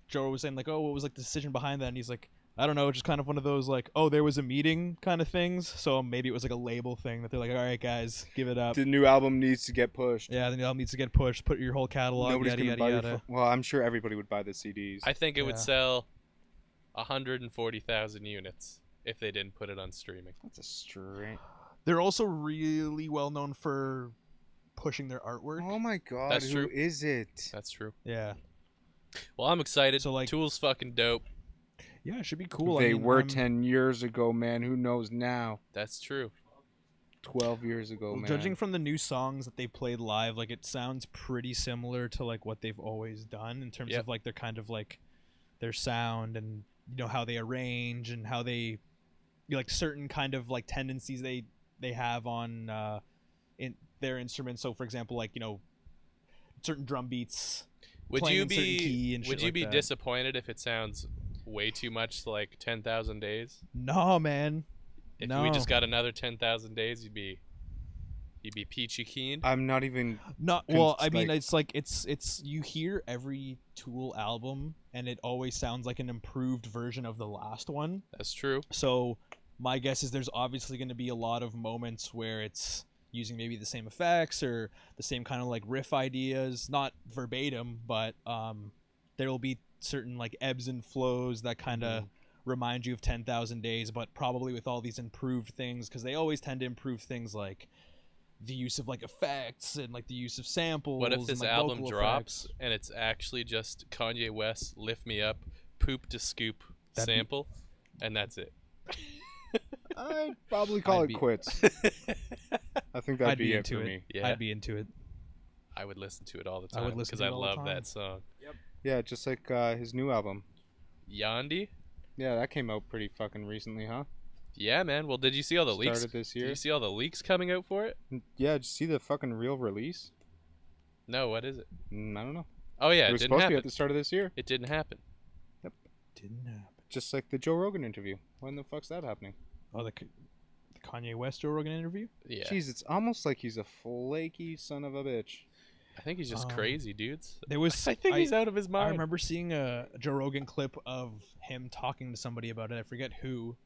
Speaker 1: Joe was saying like, oh, what was like the decision behind that? And he's like, I don't know, just kind of one of those like, oh, there was a meeting kind of things. So maybe it was like a label thing that they're like, all right, guys, give it up.
Speaker 2: The new album needs to get pushed.
Speaker 1: Yeah, the album needs to get pushed. Put your whole catalog.
Speaker 2: Nobody's
Speaker 1: Yada
Speaker 2: gonna
Speaker 1: yada
Speaker 2: buy
Speaker 1: yada.
Speaker 2: your... Well, I'm sure everybody would buy the CDs.
Speaker 3: I think it would
Speaker 1: Yeah.
Speaker 3: sell 140,000 units if they didn't put it on streaming.
Speaker 2: That's a straight...
Speaker 1: They're also really well known for pushing their artwork.
Speaker 2: Oh my god,
Speaker 3: That's
Speaker 2: who
Speaker 3: true.
Speaker 2: is it?
Speaker 3: That's true.
Speaker 1: Yeah,
Speaker 3: Well, I'm excited.
Speaker 1: So, like-
Speaker 3: Tool's fucking dope.
Speaker 1: yeah, it should be cool.
Speaker 2: They
Speaker 1: I mean,
Speaker 2: were
Speaker 1: I'm-
Speaker 2: 10 years ago, man. Who knows now?
Speaker 3: That's true.
Speaker 2: 12 years ago, man.
Speaker 1: Judging from the new songs that they played live, like it sounds pretty similar to like what they've always done in terms
Speaker 3: Yep.
Speaker 1: of like their kind of like their sound and how they arrange and how they like certain kind of like tendencies they have on in their instruments. So for example, like certain drum beats.
Speaker 3: Would
Speaker 1: Playing
Speaker 3: you
Speaker 1: in certain
Speaker 3: be
Speaker 1: key and
Speaker 3: Would
Speaker 1: shit
Speaker 3: you
Speaker 1: like
Speaker 3: be
Speaker 1: that.
Speaker 3: disappointed if it sounds way too much like 10,000 Days?
Speaker 1: No, man.
Speaker 3: If
Speaker 1: No.
Speaker 3: we just got another 10,000 Days, you'd be peachy keen.
Speaker 2: I'm not even...
Speaker 1: Not well. I mean,
Speaker 2: like-
Speaker 1: it's like it's you hear every Tool album, and it always sounds like an improved version of the last one.
Speaker 3: That's true.
Speaker 1: So my guess is there's obviously going to be a lot of moments where it's using maybe the same effects or the same kind of like riff ideas, not verbatim, but there will be certain like ebbs and flows that kind of remind you of 10,000 Days, but probably with all these improved things, because they always tend to improve things like the use of like effects and like the use of samples.
Speaker 3: What if this
Speaker 1: and, like,
Speaker 3: album
Speaker 1: vocal
Speaker 3: drops
Speaker 1: effects.
Speaker 3: and it's actually just Kanye West "Lift Me Up" poop to scoop
Speaker 1: That'd be-
Speaker 3: sample, and that's it?
Speaker 2: I'd probably call
Speaker 1: I'd
Speaker 2: it
Speaker 1: be-
Speaker 2: quits. I think that'd
Speaker 1: I'd
Speaker 2: be
Speaker 1: be
Speaker 2: it
Speaker 1: into
Speaker 2: for
Speaker 1: it.
Speaker 2: me.
Speaker 3: Yeah.
Speaker 1: I'd be into it.
Speaker 3: I would listen to it all the
Speaker 1: I would
Speaker 3: time
Speaker 1: listen
Speaker 3: because
Speaker 1: to
Speaker 3: I
Speaker 1: it all the
Speaker 3: love
Speaker 1: time.
Speaker 3: that song.
Speaker 2: Yeah, just like his new album.
Speaker 3: Yandi?
Speaker 2: Yeah, that came out pretty fucking recently, huh?
Speaker 3: Yeah, man. Well, did you see all the leaks?
Speaker 2: Started this
Speaker 3: Did
Speaker 2: year.
Speaker 3: you see all the leaks coming out for it?
Speaker 2: Yeah, did you see the fucking real release?
Speaker 3: No, what is it?
Speaker 2: I don't know.
Speaker 3: Oh yeah,
Speaker 2: It
Speaker 3: it
Speaker 2: was
Speaker 3: didn't
Speaker 2: supposed to be
Speaker 3: happen.
Speaker 2: at the start of this year.
Speaker 3: It didn't happen.
Speaker 1: Didn't happen.
Speaker 2: Just like the Joe Rogan interview. When the fuck's that happening?
Speaker 1: Oh, the Kanye West Joe Rogan interview?
Speaker 3: Yeah.
Speaker 2: Jeez, it's almost like he's a flaky son of a bitch.
Speaker 3: I think he's just
Speaker 1: Um,
Speaker 3: crazy, dudes.
Speaker 1: There was
Speaker 3: I think he's out of his mind.
Speaker 1: I remember seeing a Joe Rogan clip of him talking to somebody about it. I forget who,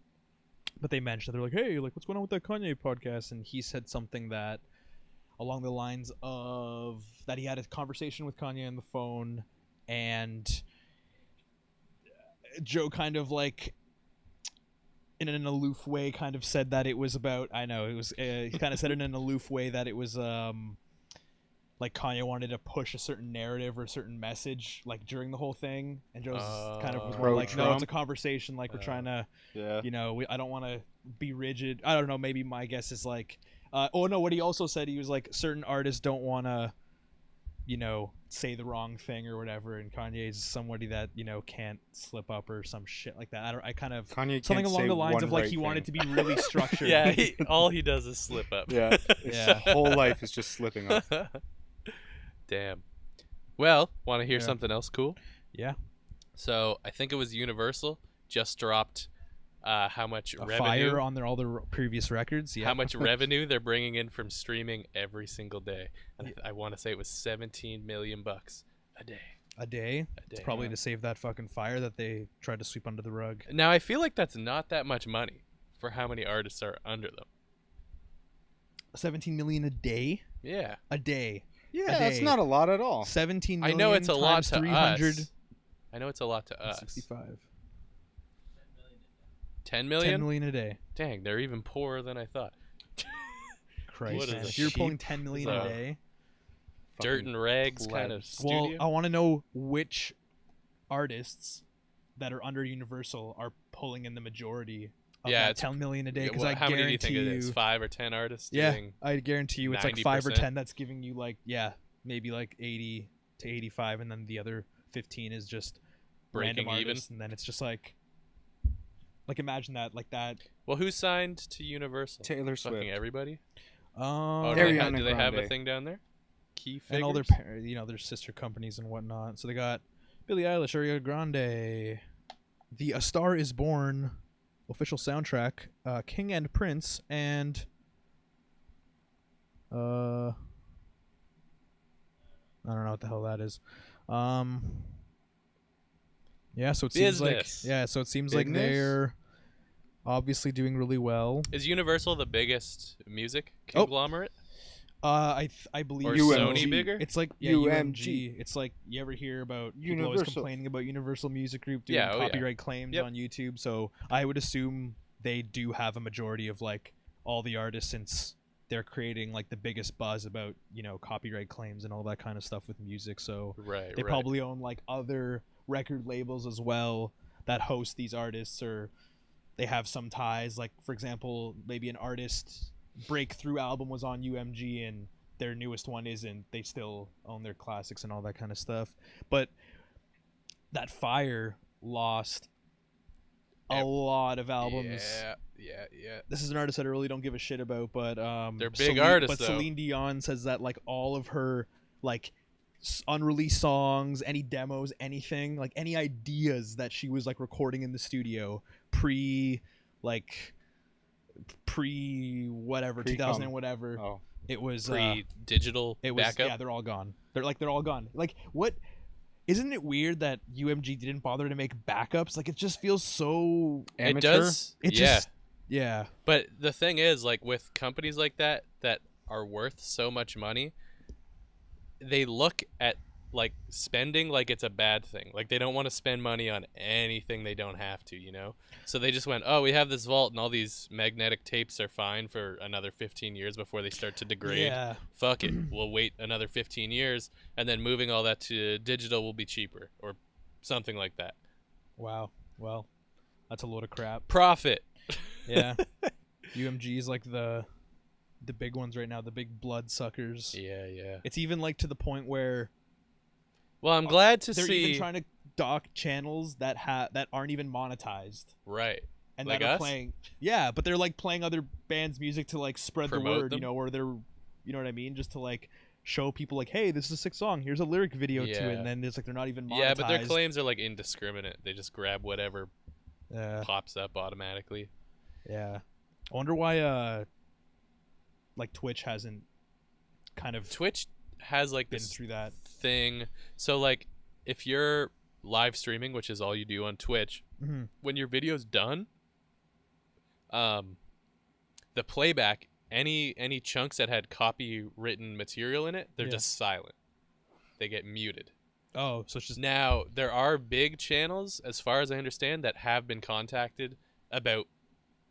Speaker 1: but they mentioned, they're like, "Hey, like, what's going on with that Kanye podcast?" And he said something that, along the lines of that he had a conversation with Kanye on the phone, and Joe kind of like, in an aloof way, kind of said that it was about. I know it was. He kind of said it in an aloof way that it was like Kanye wanted to push a certain narrative or a certain message like during the whole thing, and Joe's kind of was more like, no, it's a
Speaker 2: Pro-Trump.
Speaker 1: conversation, like we're trying to,
Speaker 2: Yeah.
Speaker 1: you know, I don't want to be rigid. I don't know, maybe my guess is like, oh no, what he also said, he was like, certain artists don't want to, you know, say the wrong thing or whatever, and Kanye's somebody that, you know, can't slip up or some shit like that. I kind of
Speaker 2: Kanye
Speaker 1: something
Speaker 2: can't
Speaker 1: along
Speaker 2: say
Speaker 1: the lines
Speaker 2: one
Speaker 1: of like
Speaker 2: right
Speaker 1: he wanted to
Speaker 2: thing.
Speaker 1: be really structured.
Speaker 3: Yeah, all he does is slip up.
Speaker 2: Yeah. His
Speaker 1: Yeah.
Speaker 2: whole life is just slipping up.
Speaker 3: Damn. Well, want to hear
Speaker 1: Yeah.
Speaker 3: something else cool?
Speaker 1: Yeah.
Speaker 3: So I think it was Universal just dropped how much
Speaker 1: A
Speaker 3: revenue,
Speaker 1: fire on all their previous records. Yeah.
Speaker 3: how much revenue they're bringing in from streaming every single day, and I want to say it was 17 million bucks a day.
Speaker 1: A day.
Speaker 3: A
Speaker 1: It's
Speaker 3: day.
Speaker 1: probably to save that fucking fire that they tried to sweep under the rug.
Speaker 3: Now I feel like that's not that much money for how many artists are under them.
Speaker 1: 17 million a day.
Speaker 3: Yeah.
Speaker 1: A day.
Speaker 2: Yeah,
Speaker 1: A
Speaker 2: that's
Speaker 1: day.
Speaker 2: not a lot at all.
Speaker 1: 17
Speaker 3: I
Speaker 1: million.
Speaker 3: know it's a lot
Speaker 1: times
Speaker 3: to
Speaker 1: 300.
Speaker 3: us. I know it's a lot to us.
Speaker 1: 65.
Speaker 3: 10
Speaker 1: 10
Speaker 3: million?
Speaker 1: million a day.
Speaker 3: Dang, they're even poorer than I thought.
Speaker 1: Christ,
Speaker 3: What is
Speaker 1: man.
Speaker 3: a
Speaker 1: If you're pulling
Speaker 3: sheep?
Speaker 1: 10 million
Speaker 3: So-
Speaker 1: a day.
Speaker 3: Dirt
Speaker 2: Fucking
Speaker 3: and rags kind of
Speaker 2: plebs.
Speaker 3: studio.
Speaker 1: Well, I want to know which artists that are under Universal are pulling in the majority of
Speaker 3: Yeah,
Speaker 1: that
Speaker 3: it's-
Speaker 1: 10 million a day,
Speaker 3: Yeah,
Speaker 1: because
Speaker 3: well,
Speaker 1: I
Speaker 3: how many do you
Speaker 1: guarantee
Speaker 3: think it is? 5 or 10 artists
Speaker 1: Yeah,
Speaker 3: doing
Speaker 1: I guarantee you it's like 5 or
Speaker 3: 90%?
Speaker 1: 10 that's giving you like, yeah, maybe like 80 to 85, and then the other 15 is just
Speaker 3: breaking
Speaker 1: random
Speaker 3: even?
Speaker 1: artists, and then it's just like imagine that, like that.
Speaker 3: Well, who's signed to Universal?
Speaker 2: Taylor
Speaker 3: Fucking
Speaker 2: Swift.
Speaker 3: everybody?
Speaker 1: Um,
Speaker 3: Oh,
Speaker 2: Ariana
Speaker 3: do they have a
Speaker 2: Grande.
Speaker 3: thing down there? Key figures?
Speaker 1: and all their you know, their sister companies and whatnot. So they got Billie Eilish, Ariana Grande, the A Star Is Born official soundtrack, King and Prince, and I don't know what the hell that is. Yeah, so it seems like
Speaker 3: Business.
Speaker 1: so it seems like
Speaker 2: Business?
Speaker 1: they're obviously doing really well.
Speaker 3: Is Universal the biggest music
Speaker 1: Oh.
Speaker 3: conglomerate?
Speaker 1: I believe
Speaker 3: Or
Speaker 1: so.
Speaker 3: Sony bigger?
Speaker 1: It's like UMG. It's like you ever hear about people always
Speaker 2: Universal.
Speaker 1: complaining about Universal Music Group doing
Speaker 3: Yeah, oh yeah.
Speaker 1: copyright claims
Speaker 3: Yep.
Speaker 1: on YouTube. So I would assume they do have a majority of like all the artists, since they're creating like the biggest buzz about, you know, copyright claims and all that kind of stuff with music. So
Speaker 3: Right,
Speaker 1: they
Speaker 3: right.
Speaker 1: probably own like other record labels as well that host these artists, or they have some ties. Like, for example, maybe an artist breakthrough album was on UMG and their newest one isn't. They still own their classics and all that kind of stuff. But that Fire lost a
Speaker 3: Yep.
Speaker 1: lot of albums.
Speaker 3: Yeah.
Speaker 1: This is an artist that I really don't give a shit about, but
Speaker 3: They're big artists,
Speaker 1: But
Speaker 3: though.
Speaker 1: Celine Dion says that like all of her like unreleased songs, any demos, anything, like any ideas that she was like recording in the studio pre whatever
Speaker 2: Pre-com.
Speaker 1: 2000 and whatever,
Speaker 2: Oh,
Speaker 1: it was
Speaker 3: Pre-digital
Speaker 1: it was
Speaker 3: backup?
Speaker 1: yeah, they're all gone. They're all gone. Like, what? Isn't it weird that UMG didn't bother to make backups? Like, it just feels so.
Speaker 3: It
Speaker 2: amateur?
Speaker 3: does.
Speaker 1: It
Speaker 3: yeah.
Speaker 1: just yeah.
Speaker 3: But the thing is, like, with companies like that are worth so much money, they look at like spending like it's a bad thing. Like they don't want to spend money on anything they don't have to, you know? So they just went, "Oh, we have this vault and all these magnetic tapes are fine for another 15 years before they start to degrade.
Speaker 1: Yeah.
Speaker 3: Fuck it. We'll wait another 15 years and then moving all that to digital will be cheaper or something like that."
Speaker 1: Wow. Well, that's a load of crap.
Speaker 3: Profit.
Speaker 1: Yeah. UMG is like the big ones right now, the big blood suckers.
Speaker 3: Yeah, yeah.
Speaker 1: It's even like to the point where
Speaker 3: Well, I'm glad to
Speaker 1: they're
Speaker 3: see
Speaker 1: even trying to dock channels that aren't even monetized.
Speaker 3: right.
Speaker 1: And
Speaker 3: Like
Speaker 1: that are
Speaker 3: us?
Speaker 1: playing, yeah, but they're like playing other bands' music to like spread the
Speaker 3: Promote
Speaker 1: word,
Speaker 3: them?
Speaker 1: or they're, you know what I mean, just to like show people like, hey, this is a sick song. Here's a lyric video to it,
Speaker 3: Yeah.
Speaker 1: and then it's like they're not even monetized.
Speaker 3: Yeah, but their claims are like indiscriminate. They just grab whatever
Speaker 1: Yeah,
Speaker 3: pops up automatically.
Speaker 1: yeah. I wonder why, like Twitch hasn't kind of
Speaker 3: Twitch has like
Speaker 1: been
Speaker 3: this
Speaker 1: through that.
Speaker 3: thing. So like if you're live streaming, which is all you do on Twitch,
Speaker 1: Mm-hmm.
Speaker 3: when your video's done, the playback, any chunks that had copywritten material in it, they're
Speaker 1: Yeah.
Speaker 3: just silent. They get muted.
Speaker 1: Oh, so it's just
Speaker 3: Now, there are big channels, as far as I understand, that have been contacted about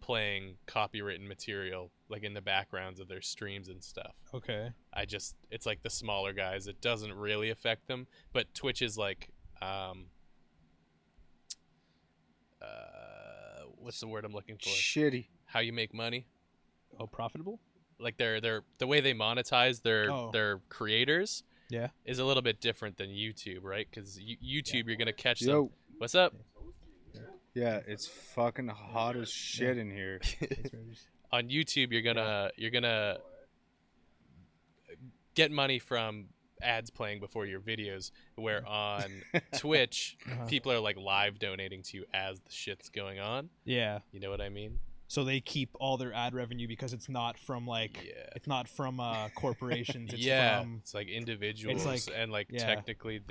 Speaker 3: playing copywritten material like in the backgrounds of their streams and stuff.
Speaker 1: okay.
Speaker 3: It's like the smaller guys. It doesn't really affect them, but Twitch is like what's the word I'm looking for?
Speaker 2: Shitty.
Speaker 3: How you make money?
Speaker 1: Oh, profitable?
Speaker 3: Like they're the way they monetize
Speaker 1: Oh.
Speaker 3: their creators
Speaker 1: Yeah.
Speaker 3: is a little bit different than YouTube, right? Cuz YouTube you're going to catch some.
Speaker 2: Yo.
Speaker 3: What's up?
Speaker 2: Yeah, it's fucking hot as shit in here.
Speaker 3: On YouTube you're going to get money from ads playing before your videos, where on Twitch
Speaker 1: Uh-huh.
Speaker 3: people are like live donating to you as the shit's going on.
Speaker 1: Yeah.
Speaker 3: You know what I mean?
Speaker 1: So they keep all their ad revenue because it's not from like
Speaker 3: Yeah.
Speaker 1: it's not from corporations. It's
Speaker 3: Yeah,
Speaker 1: from
Speaker 3: it's like individuals
Speaker 1: like-
Speaker 3: and like
Speaker 1: yeah.
Speaker 3: technically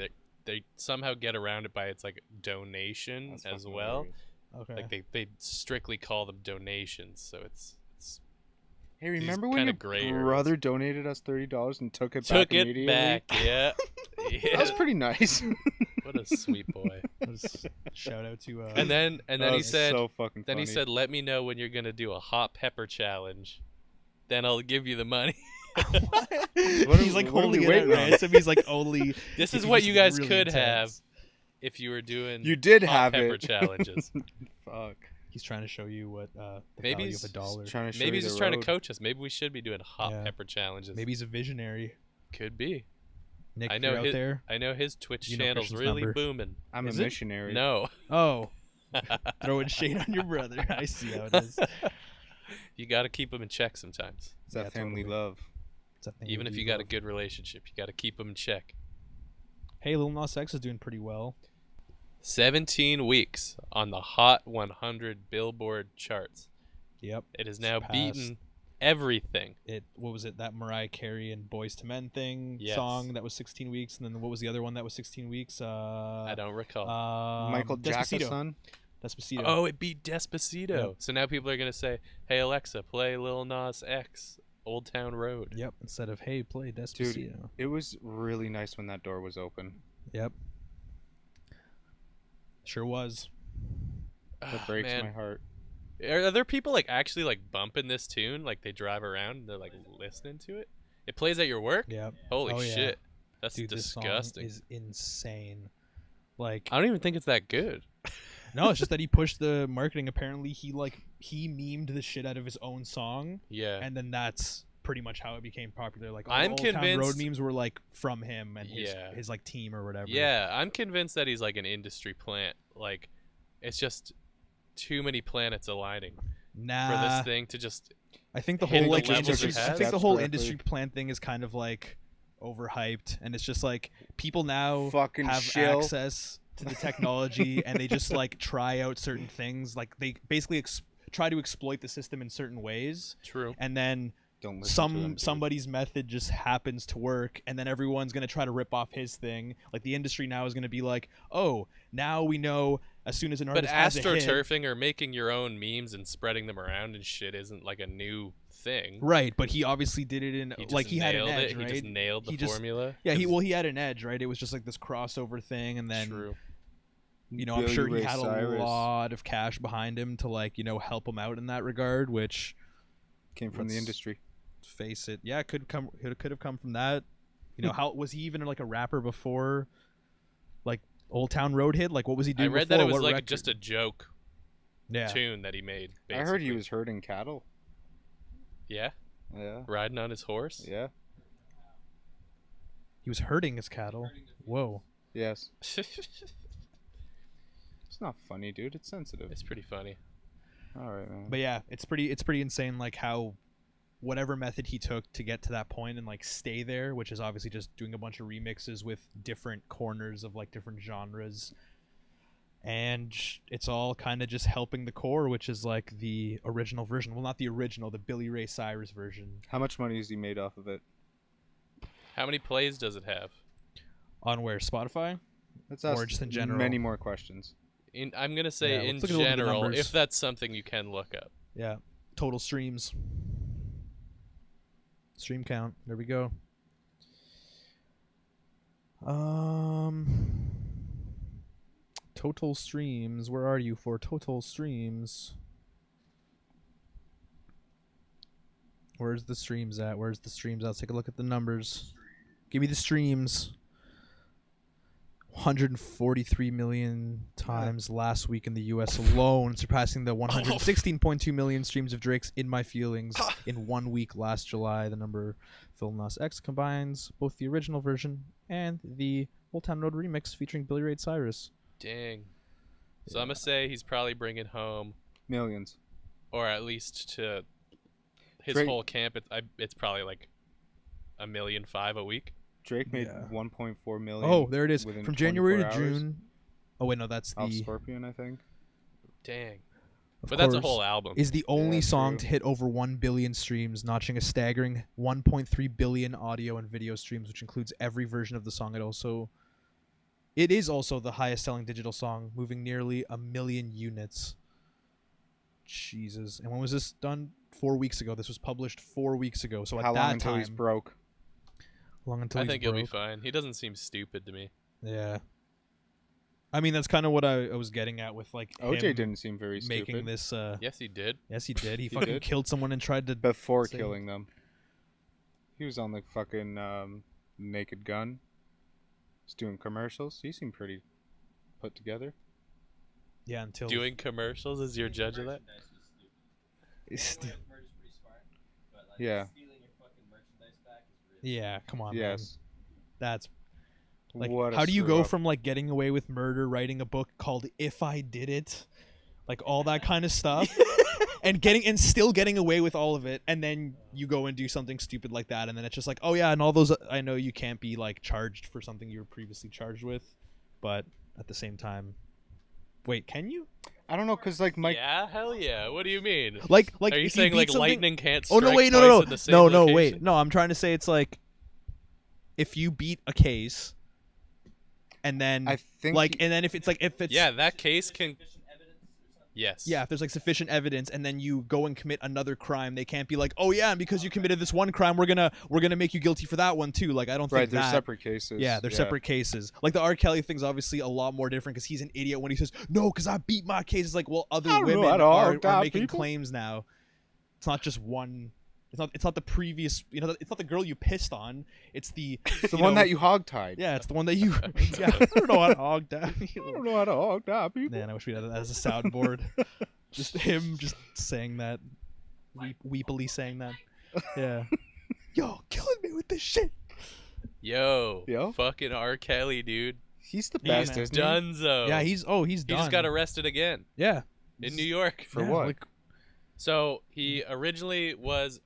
Speaker 3: they somehow get around it by it's like donation
Speaker 2: That's
Speaker 3: as
Speaker 2: fucking
Speaker 3: well.
Speaker 2: hilarious.
Speaker 1: okay.
Speaker 3: Like they strictly call them donations, so it's
Speaker 2: Hey,
Speaker 3: These
Speaker 2: remember when
Speaker 3: kinda
Speaker 2: your
Speaker 3: gray areas.
Speaker 2: brother donated us $30 and took it
Speaker 3: took
Speaker 2: back
Speaker 3: it
Speaker 2: immediately?
Speaker 3: back. Yeah,
Speaker 2: That was
Speaker 3: yeah.
Speaker 2: pretty nice.
Speaker 3: What a sweet boy.
Speaker 1: Just shout out to
Speaker 3: And then
Speaker 2: That
Speaker 3: he
Speaker 2: was
Speaker 3: said
Speaker 2: so fucking
Speaker 3: then he
Speaker 2: funny.
Speaker 3: said, "Let me know when you're gonna do a hot pepper challenge. Then I'll give you the money."
Speaker 1: he's like
Speaker 2: what are
Speaker 1: holding
Speaker 2: we
Speaker 1: it at
Speaker 2: waiting on?
Speaker 1: ransom. He's like only.
Speaker 3: This
Speaker 1: if
Speaker 3: is
Speaker 1: you
Speaker 3: what
Speaker 1: just
Speaker 3: you guys
Speaker 1: really
Speaker 3: could have
Speaker 1: intense.
Speaker 3: if you were doing
Speaker 2: You did
Speaker 3: hot
Speaker 2: have
Speaker 3: pepper
Speaker 2: it.
Speaker 3: challenges.
Speaker 2: Fuck.
Speaker 1: He's trying to show you what the
Speaker 3: Maybe
Speaker 1: value
Speaker 3: he's
Speaker 1: of a dollar.
Speaker 2: Trying to show
Speaker 3: Maybe
Speaker 2: you
Speaker 3: he's just
Speaker 2: the
Speaker 3: trying to
Speaker 2: road.
Speaker 3: coach us. Maybe we should be doing hot
Speaker 1: Yeah.
Speaker 3: pepper challenges.
Speaker 1: Maybe he's a visionary.
Speaker 3: Could be.
Speaker 1: Nick,
Speaker 3: I
Speaker 1: if
Speaker 3: know
Speaker 1: you're out
Speaker 3: his,
Speaker 1: there.
Speaker 3: I know his Twitch
Speaker 1: You know
Speaker 3: channel's
Speaker 1: Christian's
Speaker 3: really
Speaker 1: number.
Speaker 3: booming.
Speaker 2: I'm
Speaker 1: Is
Speaker 2: a
Speaker 1: it?
Speaker 2: missionary.
Speaker 3: No.
Speaker 1: Oh, throwing shade on your brother. I see how it is.
Speaker 3: You got to keep them in check sometimes.
Speaker 2: It's that
Speaker 1: Yeah,
Speaker 2: family
Speaker 1: totally.
Speaker 2: love.
Speaker 1: It's that thing
Speaker 3: Even
Speaker 1: we
Speaker 3: if
Speaker 1: do
Speaker 3: you got a
Speaker 1: love.
Speaker 3: good relationship, you got to keep them in check.
Speaker 1: Hey, Lil Nas X is doing pretty well.
Speaker 3: 17 weeks on the Hot 100 Billboard charts.
Speaker 1: Yep.
Speaker 3: It has now
Speaker 1: Surpassed
Speaker 3: beaten everything.
Speaker 1: What was it? That Mariah Carey and Boys to Men thing
Speaker 3: Yes.
Speaker 1: song that was 16 weeks, and then what was the other one that was 16 weeks?
Speaker 3: I don't recall.
Speaker 2: Michael
Speaker 1: Despacito.
Speaker 2: Jackson.
Speaker 1: Despacito.
Speaker 3: Oh, it beat Despacito.
Speaker 1: Yep.
Speaker 3: So now people are going to say, "Hey Alexa, play Lil Nas X, Old Town Road."
Speaker 1: Yep. Instead of hey, play Despacito.
Speaker 2: It was really nice when that door was open.
Speaker 1: Yep. Sure was.
Speaker 2: That
Speaker 3: Ah,
Speaker 2: breaks
Speaker 3: man.
Speaker 2: my heart.
Speaker 3: Are there people like actually like bumping this tune? Like they drive around and they're like listening to it? It plays at your work?
Speaker 1: Yep.
Speaker 3: Holy
Speaker 1: Oh, yeah.
Speaker 3: shit. That's
Speaker 1: Dude,
Speaker 3: disgusting.
Speaker 1: this song is insane. Like,
Speaker 3: I don't even think it's that good.
Speaker 1: no, it's just that he pushed the marketing. Apparently, he memed the shit out of his own song,
Speaker 3: Yeah.
Speaker 1: and then that's pretty much how it became popular. Like, all
Speaker 3: I'm
Speaker 1: the Old Town Road
Speaker 3: convinced-
Speaker 1: memes were like from him and
Speaker 3: Yeah.
Speaker 1: his like team or whatever.
Speaker 3: Yeah, I'm convinced that he's like an industry plant. Like it's just too many planets aligning for
Speaker 1: Nah.
Speaker 3: this thing to just
Speaker 1: I think the
Speaker 3: hitting
Speaker 1: whole
Speaker 3: the
Speaker 1: like
Speaker 3: levels
Speaker 1: industry.
Speaker 3: it
Speaker 1: I
Speaker 3: has.
Speaker 1: think the whole
Speaker 2: That's
Speaker 1: industry
Speaker 2: correctly.
Speaker 1: plan thing is kind of like overhyped, and it's just like people now
Speaker 2: Fucking
Speaker 1: have
Speaker 2: shill.
Speaker 1: access to the technology, and they just like try out certain things. Like they basically try to exploit the system in certain ways,
Speaker 3: true.
Speaker 1: and then
Speaker 2: Don't listen to them, dude.
Speaker 1: somebody's method just happens to work, and then everyone's gonna try to rip off his thing. Like the industry now is gonna be like, oh, now we know as soon as an
Speaker 3: But
Speaker 1: artist has a hit.
Speaker 3: astroturfing or making your own memes and spreading them around and shit isn't like a new thing.
Speaker 1: Right, but he obviously did it in
Speaker 3: He just
Speaker 1: like he had an
Speaker 3: nailed
Speaker 1: edge,
Speaker 3: it.
Speaker 1: right?
Speaker 3: He just nailed the
Speaker 1: He just-
Speaker 3: formula.
Speaker 1: Yeah,
Speaker 3: 'Cause-
Speaker 1: he had an edge, right? It was just like this crossover thing, and then
Speaker 3: True.
Speaker 1: you know I'm
Speaker 2: Billy
Speaker 1: sure he
Speaker 2: Ray
Speaker 1: had
Speaker 2: Cyrus
Speaker 1: a lot of cash behind him to like help him out in that regard. Which
Speaker 2: came from the
Speaker 1: let's
Speaker 2: industry.
Speaker 1: face it, yeah, it could have come from that. How was he even like a rapper before, like Old Town Road hit? Like what was he
Speaker 3: I
Speaker 1: doing?
Speaker 3: read that it
Speaker 1: before?
Speaker 3: was
Speaker 1: What
Speaker 3: like
Speaker 1: record?
Speaker 3: just a joke
Speaker 1: yeah.
Speaker 3: tune that he made.
Speaker 2: I heard he
Speaker 3: basically.
Speaker 2: was herding cattle.
Speaker 3: Yeah,
Speaker 2: Yeah.
Speaker 3: riding on his horse.
Speaker 2: Yeah.
Speaker 1: He was herding his cattle. Whoa.
Speaker 2: Yes. It's not funny, dude. It's sensitive.
Speaker 3: It's pretty funny.
Speaker 2: All right, man.
Speaker 1: But yeah, it's pretty insane like how whatever method he took to get to that point and like stay there, which is obviously just doing a bunch of remixes with different corners of like different genres. And it's all kind of just helping the core, which is like the original version. Well, not the original, the Billy Ray Cyrus version.
Speaker 2: How much money has he made off of it?
Speaker 3: How many plays does it have?
Speaker 1: On where? Spotify?
Speaker 2: Let's
Speaker 1: Or
Speaker 2: ask
Speaker 1: just in general?
Speaker 2: many more questions.
Speaker 3: I'm gonna say
Speaker 1: Yeah,
Speaker 3: in
Speaker 1: let's look at the
Speaker 3: general,
Speaker 1: numbers.
Speaker 3: if that's something you can look up.
Speaker 1: Yeah. Total streams. Stream count. There we go. Total streams. Where are you for total streams? Where's the streams at? Where's the streams at? Let's take a look at the numbers. Give me the streams. 143 million times last week in the US alone, surpassing the 116.2 million streams of Drake's In My Feelings in 1 week last July. The number Phil Nas X combines both the original version and the Old Town Road remix featuring Billy Ray Cyrus.
Speaker 3: Dang. So I'm gonna say he's probably bringing home,
Speaker 2: Millions.
Speaker 3: or at least to his
Speaker 2: Drake-
Speaker 3: whole camp. It's probably like $1.5 million a week.
Speaker 2: Drake made
Speaker 1: Yeah.
Speaker 2: 1.4 million.
Speaker 1: Oh, there it is.
Speaker 2: within
Speaker 1: From January to
Speaker 2: 24 hours.
Speaker 1: June. Oh wait, no, that's
Speaker 2: Off
Speaker 1: the
Speaker 2: Scorpion, I think.
Speaker 3: Dang.
Speaker 1: of
Speaker 3: But that's a
Speaker 1: course,
Speaker 3: whole album.
Speaker 1: is the only
Speaker 2: Yeah,
Speaker 1: song
Speaker 2: true.
Speaker 1: to hit over 1 billion streams, notching a staggering 1.3 billion audio and video streams, which includes every version of the song. It is also the highest selling digital song, moving nearly 1 million units. Jesus. And when was this done? 4 weeks ago. This was published 4 weeks ago. So
Speaker 2: How
Speaker 1: at
Speaker 2: long
Speaker 1: that
Speaker 2: until
Speaker 1: time,
Speaker 2: he's broke?
Speaker 1: long until
Speaker 3: I
Speaker 1: he's
Speaker 3: think he'll be
Speaker 1: broke.
Speaker 3: fine. He doesn't seem stupid to me.
Speaker 1: Yeah. I mean, that's kind of what I was getting at with like
Speaker 2: OJ
Speaker 1: him
Speaker 2: didn't seem very
Speaker 1: making
Speaker 2: stupid
Speaker 1: this.
Speaker 3: Yes, he did.
Speaker 1: Yes, he did. He
Speaker 2: He
Speaker 1: fucking
Speaker 2: did?
Speaker 1: killed someone and tried to.
Speaker 2: before
Speaker 1: Same.
Speaker 2: killing them. He was on the fucking Naked Gun. He's doing commercials. He seemed pretty put together.
Speaker 1: Yeah, until
Speaker 3: Doing commercials is your judge of that?
Speaker 2: Yeah.
Speaker 1: Yeah, come on, man.
Speaker 2: Yes.
Speaker 1: That's like,
Speaker 2: What a
Speaker 1: how do you
Speaker 2: screw
Speaker 1: go
Speaker 2: up.
Speaker 1: from like getting away with murder, writing a book called "If I Did It," like all that kind of stuff, and still getting away with all of it, and then you go and do something stupid like that, and then it's just like, oh yeah, and all those. I know you can't be like charged for something you were previously charged with, but at the same time, wait, can you?
Speaker 2: I don't know, cause like Mike.
Speaker 3: Yeah, hell yeah. What do you mean?
Speaker 1: Like,
Speaker 3: Are you
Speaker 1: if
Speaker 3: saying
Speaker 1: beat
Speaker 3: like
Speaker 1: something-
Speaker 3: lightning can't
Speaker 1: Oh
Speaker 3: strike
Speaker 1: no! Wait,
Speaker 3: twice
Speaker 1: no,
Speaker 3: in the same
Speaker 1: no, wait,
Speaker 3: location?
Speaker 1: no. I'm trying to say it's like if you beat a case, and then
Speaker 2: I think.
Speaker 1: like,
Speaker 2: he-
Speaker 1: and then if it's
Speaker 3: Yeah, that case can. Yes.
Speaker 1: yeah, if there's like sufficient evidence, and then you go and commit another crime, they can't be like, oh yeah, and because you committed this one crime, we're gonna make you guilty for that one too. Like I don't
Speaker 2: right,
Speaker 1: think
Speaker 2: they're
Speaker 1: that.
Speaker 2: separate cases.
Speaker 1: Yeah, they're separate cases. Like the R. Kelly thing's obviously a lot more different because he's an idiot when he says no, because I beat my case. It's like, well, other
Speaker 2: I don't know
Speaker 1: women
Speaker 2: how to
Speaker 1: are
Speaker 2: adopt
Speaker 1: making
Speaker 2: people.
Speaker 1: claims now. It's not just one. It's not the previous. It's not the girl you pissed on. It's the
Speaker 2: The one that you hogtied.
Speaker 1: Yeah, it's the one that you. Yeah, I don't know how to hog that.
Speaker 2: I don't know how to hog people.
Speaker 1: Man, I wish we had that as a soundboard. Just him just saying that, weepily saying that. Yeah. Yo, killing me with this shit.
Speaker 3: Yo.
Speaker 2: Yo.
Speaker 3: Fucking R. Kelly, dude.
Speaker 2: He's the
Speaker 1: Yeah,
Speaker 2: best,
Speaker 1: man.
Speaker 2: isn't he?
Speaker 3: Dunzo.
Speaker 1: Yeah, he's
Speaker 3: He
Speaker 1: done.
Speaker 3: just got arrested again
Speaker 1: Yeah.
Speaker 3: in New York.
Speaker 2: For
Speaker 1: Yeah,
Speaker 2: what?
Speaker 1: like,
Speaker 3: So he originally was.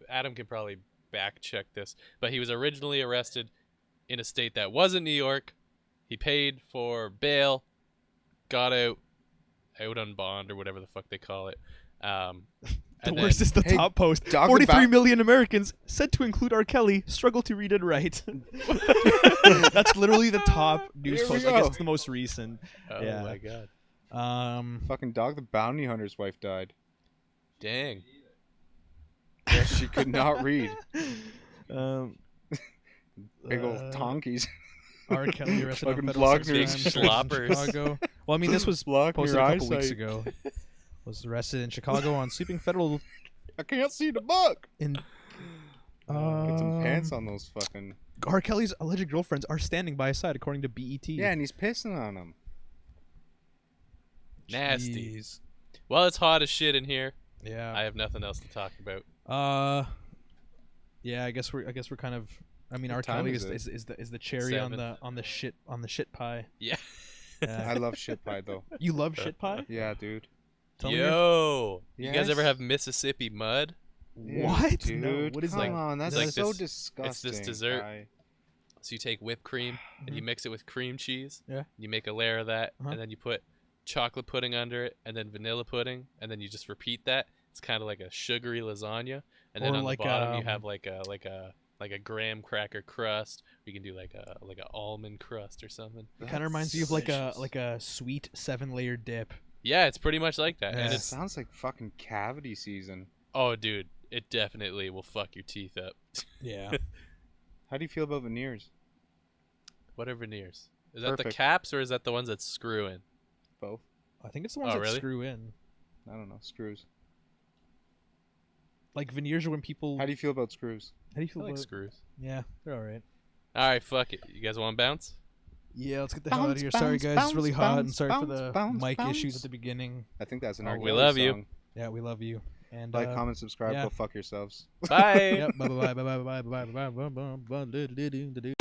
Speaker 3: Adam can probably back check this, but he was originally arrested in a state that wasn't New York. He paid for bail, got out on bond or whatever the fuck they call it.
Speaker 1: the
Speaker 3: and
Speaker 1: worst
Speaker 3: then-
Speaker 1: is the
Speaker 2: Hey,
Speaker 1: top post.
Speaker 2: talk
Speaker 1: 43
Speaker 2: about-
Speaker 1: million Americans, said to include R. Kelly, struggle to read and write. That's literally the top news
Speaker 2: Here we
Speaker 1: post. I guess
Speaker 2: go.
Speaker 1: it's the most recent.
Speaker 3: Oh
Speaker 1: Yeah.
Speaker 3: my god.
Speaker 2: Fucking Dog the Bounty Hunter's wife died.
Speaker 3: Dang.
Speaker 2: Yeah, she could not read.
Speaker 1: Um,
Speaker 2: Big old tonkies.
Speaker 1: R. Kelly arrested on
Speaker 2: Fucking
Speaker 1: federal sex
Speaker 2: blocking your-
Speaker 1: crimes
Speaker 3: Big
Speaker 1: charges in
Speaker 3: sloppers.
Speaker 1: Chicago. Well, I mean, this was
Speaker 2: Blocking
Speaker 1: posted
Speaker 2: your
Speaker 1: a couple weeks
Speaker 2: eyesight.
Speaker 1: ago. Was arrested in Chicago on sweeping federal
Speaker 2: I can't see the book.
Speaker 1: in.
Speaker 2: Get some pants on those fucking.
Speaker 1: R. Kelly's alleged girlfriends are standing by his side, according to BET.
Speaker 2: Yeah, and he's pissing on them.
Speaker 3: Nasty.
Speaker 1: Jeez.
Speaker 3: Well, it's hot as shit in here.
Speaker 1: Yeah.
Speaker 3: I have nothing else to talk about.
Speaker 1: Yeah. I guess we're kind of. I mean,
Speaker 2: What
Speaker 1: R.
Speaker 2: time
Speaker 1: Kelly
Speaker 2: is
Speaker 1: is the cherry on
Speaker 3: 7.
Speaker 1: the shit pie.
Speaker 3: Yeah.
Speaker 1: Yeah.
Speaker 2: I love shit pie though.
Speaker 1: You love shit pie?
Speaker 2: Yeah, dude.
Speaker 1: Tell me your-
Speaker 3: Yo, you guys ever
Speaker 2: Yes.
Speaker 3: have Mississippi mud?
Speaker 1: What?
Speaker 2: Dude,
Speaker 1: No, what is
Speaker 2: come
Speaker 1: that?
Speaker 2: on, that's
Speaker 3: like
Speaker 2: so
Speaker 3: this-
Speaker 2: disgusting.
Speaker 3: it's this dessert.
Speaker 2: guy.
Speaker 3: So you take whipped cream and you mix it with cream cheese.
Speaker 1: Yeah.
Speaker 3: You make a layer of that,
Speaker 1: Uh-huh.
Speaker 3: and then you put chocolate pudding under it, and then vanilla pudding, and then you just repeat that. It's kind of like a sugary lasagna, and then
Speaker 1: Or
Speaker 3: on
Speaker 1: like,
Speaker 3: the bottom you have like a graham cracker crust. Or you can do like a almond crust or something.
Speaker 1: It kind of reminds you of like a sweet 7-layer dip.
Speaker 3: Yeah, it's pretty much like that,
Speaker 1: Yeah.
Speaker 3: and
Speaker 2: It
Speaker 3: it's
Speaker 2: sounds like fucking cavity season.
Speaker 3: oh, dude, it definitely will fuck your teeth up.
Speaker 1: Yeah.
Speaker 2: How do you feel about veneers?
Speaker 3: What are veneers? Is that the
Speaker 2: Perfect.
Speaker 3: caps or is that the ones that screw in?
Speaker 2: Both.
Speaker 1: I think it's the ones
Speaker 3: Oh,
Speaker 1: that
Speaker 3: really?
Speaker 1: screw in.
Speaker 2: I don't know. Screws.
Speaker 1: Like veneers are when people.
Speaker 2: How do you feel about screws?
Speaker 1: How do you
Speaker 3: I
Speaker 1: feel
Speaker 3: like
Speaker 1: about?
Speaker 3: screws.
Speaker 1: Yeah, they're all right.
Speaker 3: All right, fuck it. You guys want to bounce?
Speaker 1: Yeah, let's get the hell out of
Speaker 2: Bounce,
Speaker 1: here. Sorry
Speaker 2: bounce,
Speaker 1: guys, it's really
Speaker 2: bounce,
Speaker 1: hot, and
Speaker 2: bounce,
Speaker 1: sorry for
Speaker 2: bounce,
Speaker 1: the
Speaker 2: bounce,
Speaker 1: mic issues
Speaker 2: bounce.
Speaker 1: at the beginning.
Speaker 2: I think that's an
Speaker 3: Oh,
Speaker 2: R.
Speaker 3: we
Speaker 2: Kelly
Speaker 3: love you.
Speaker 2: song.
Speaker 1: Yeah, we love you. And
Speaker 2: Like, comment, subscribe.
Speaker 1: yeah.
Speaker 2: Go fuck yourselves.
Speaker 3: Bye.
Speaker 1: Yep. Bye bye bye bye bye bye bye bye bye bye.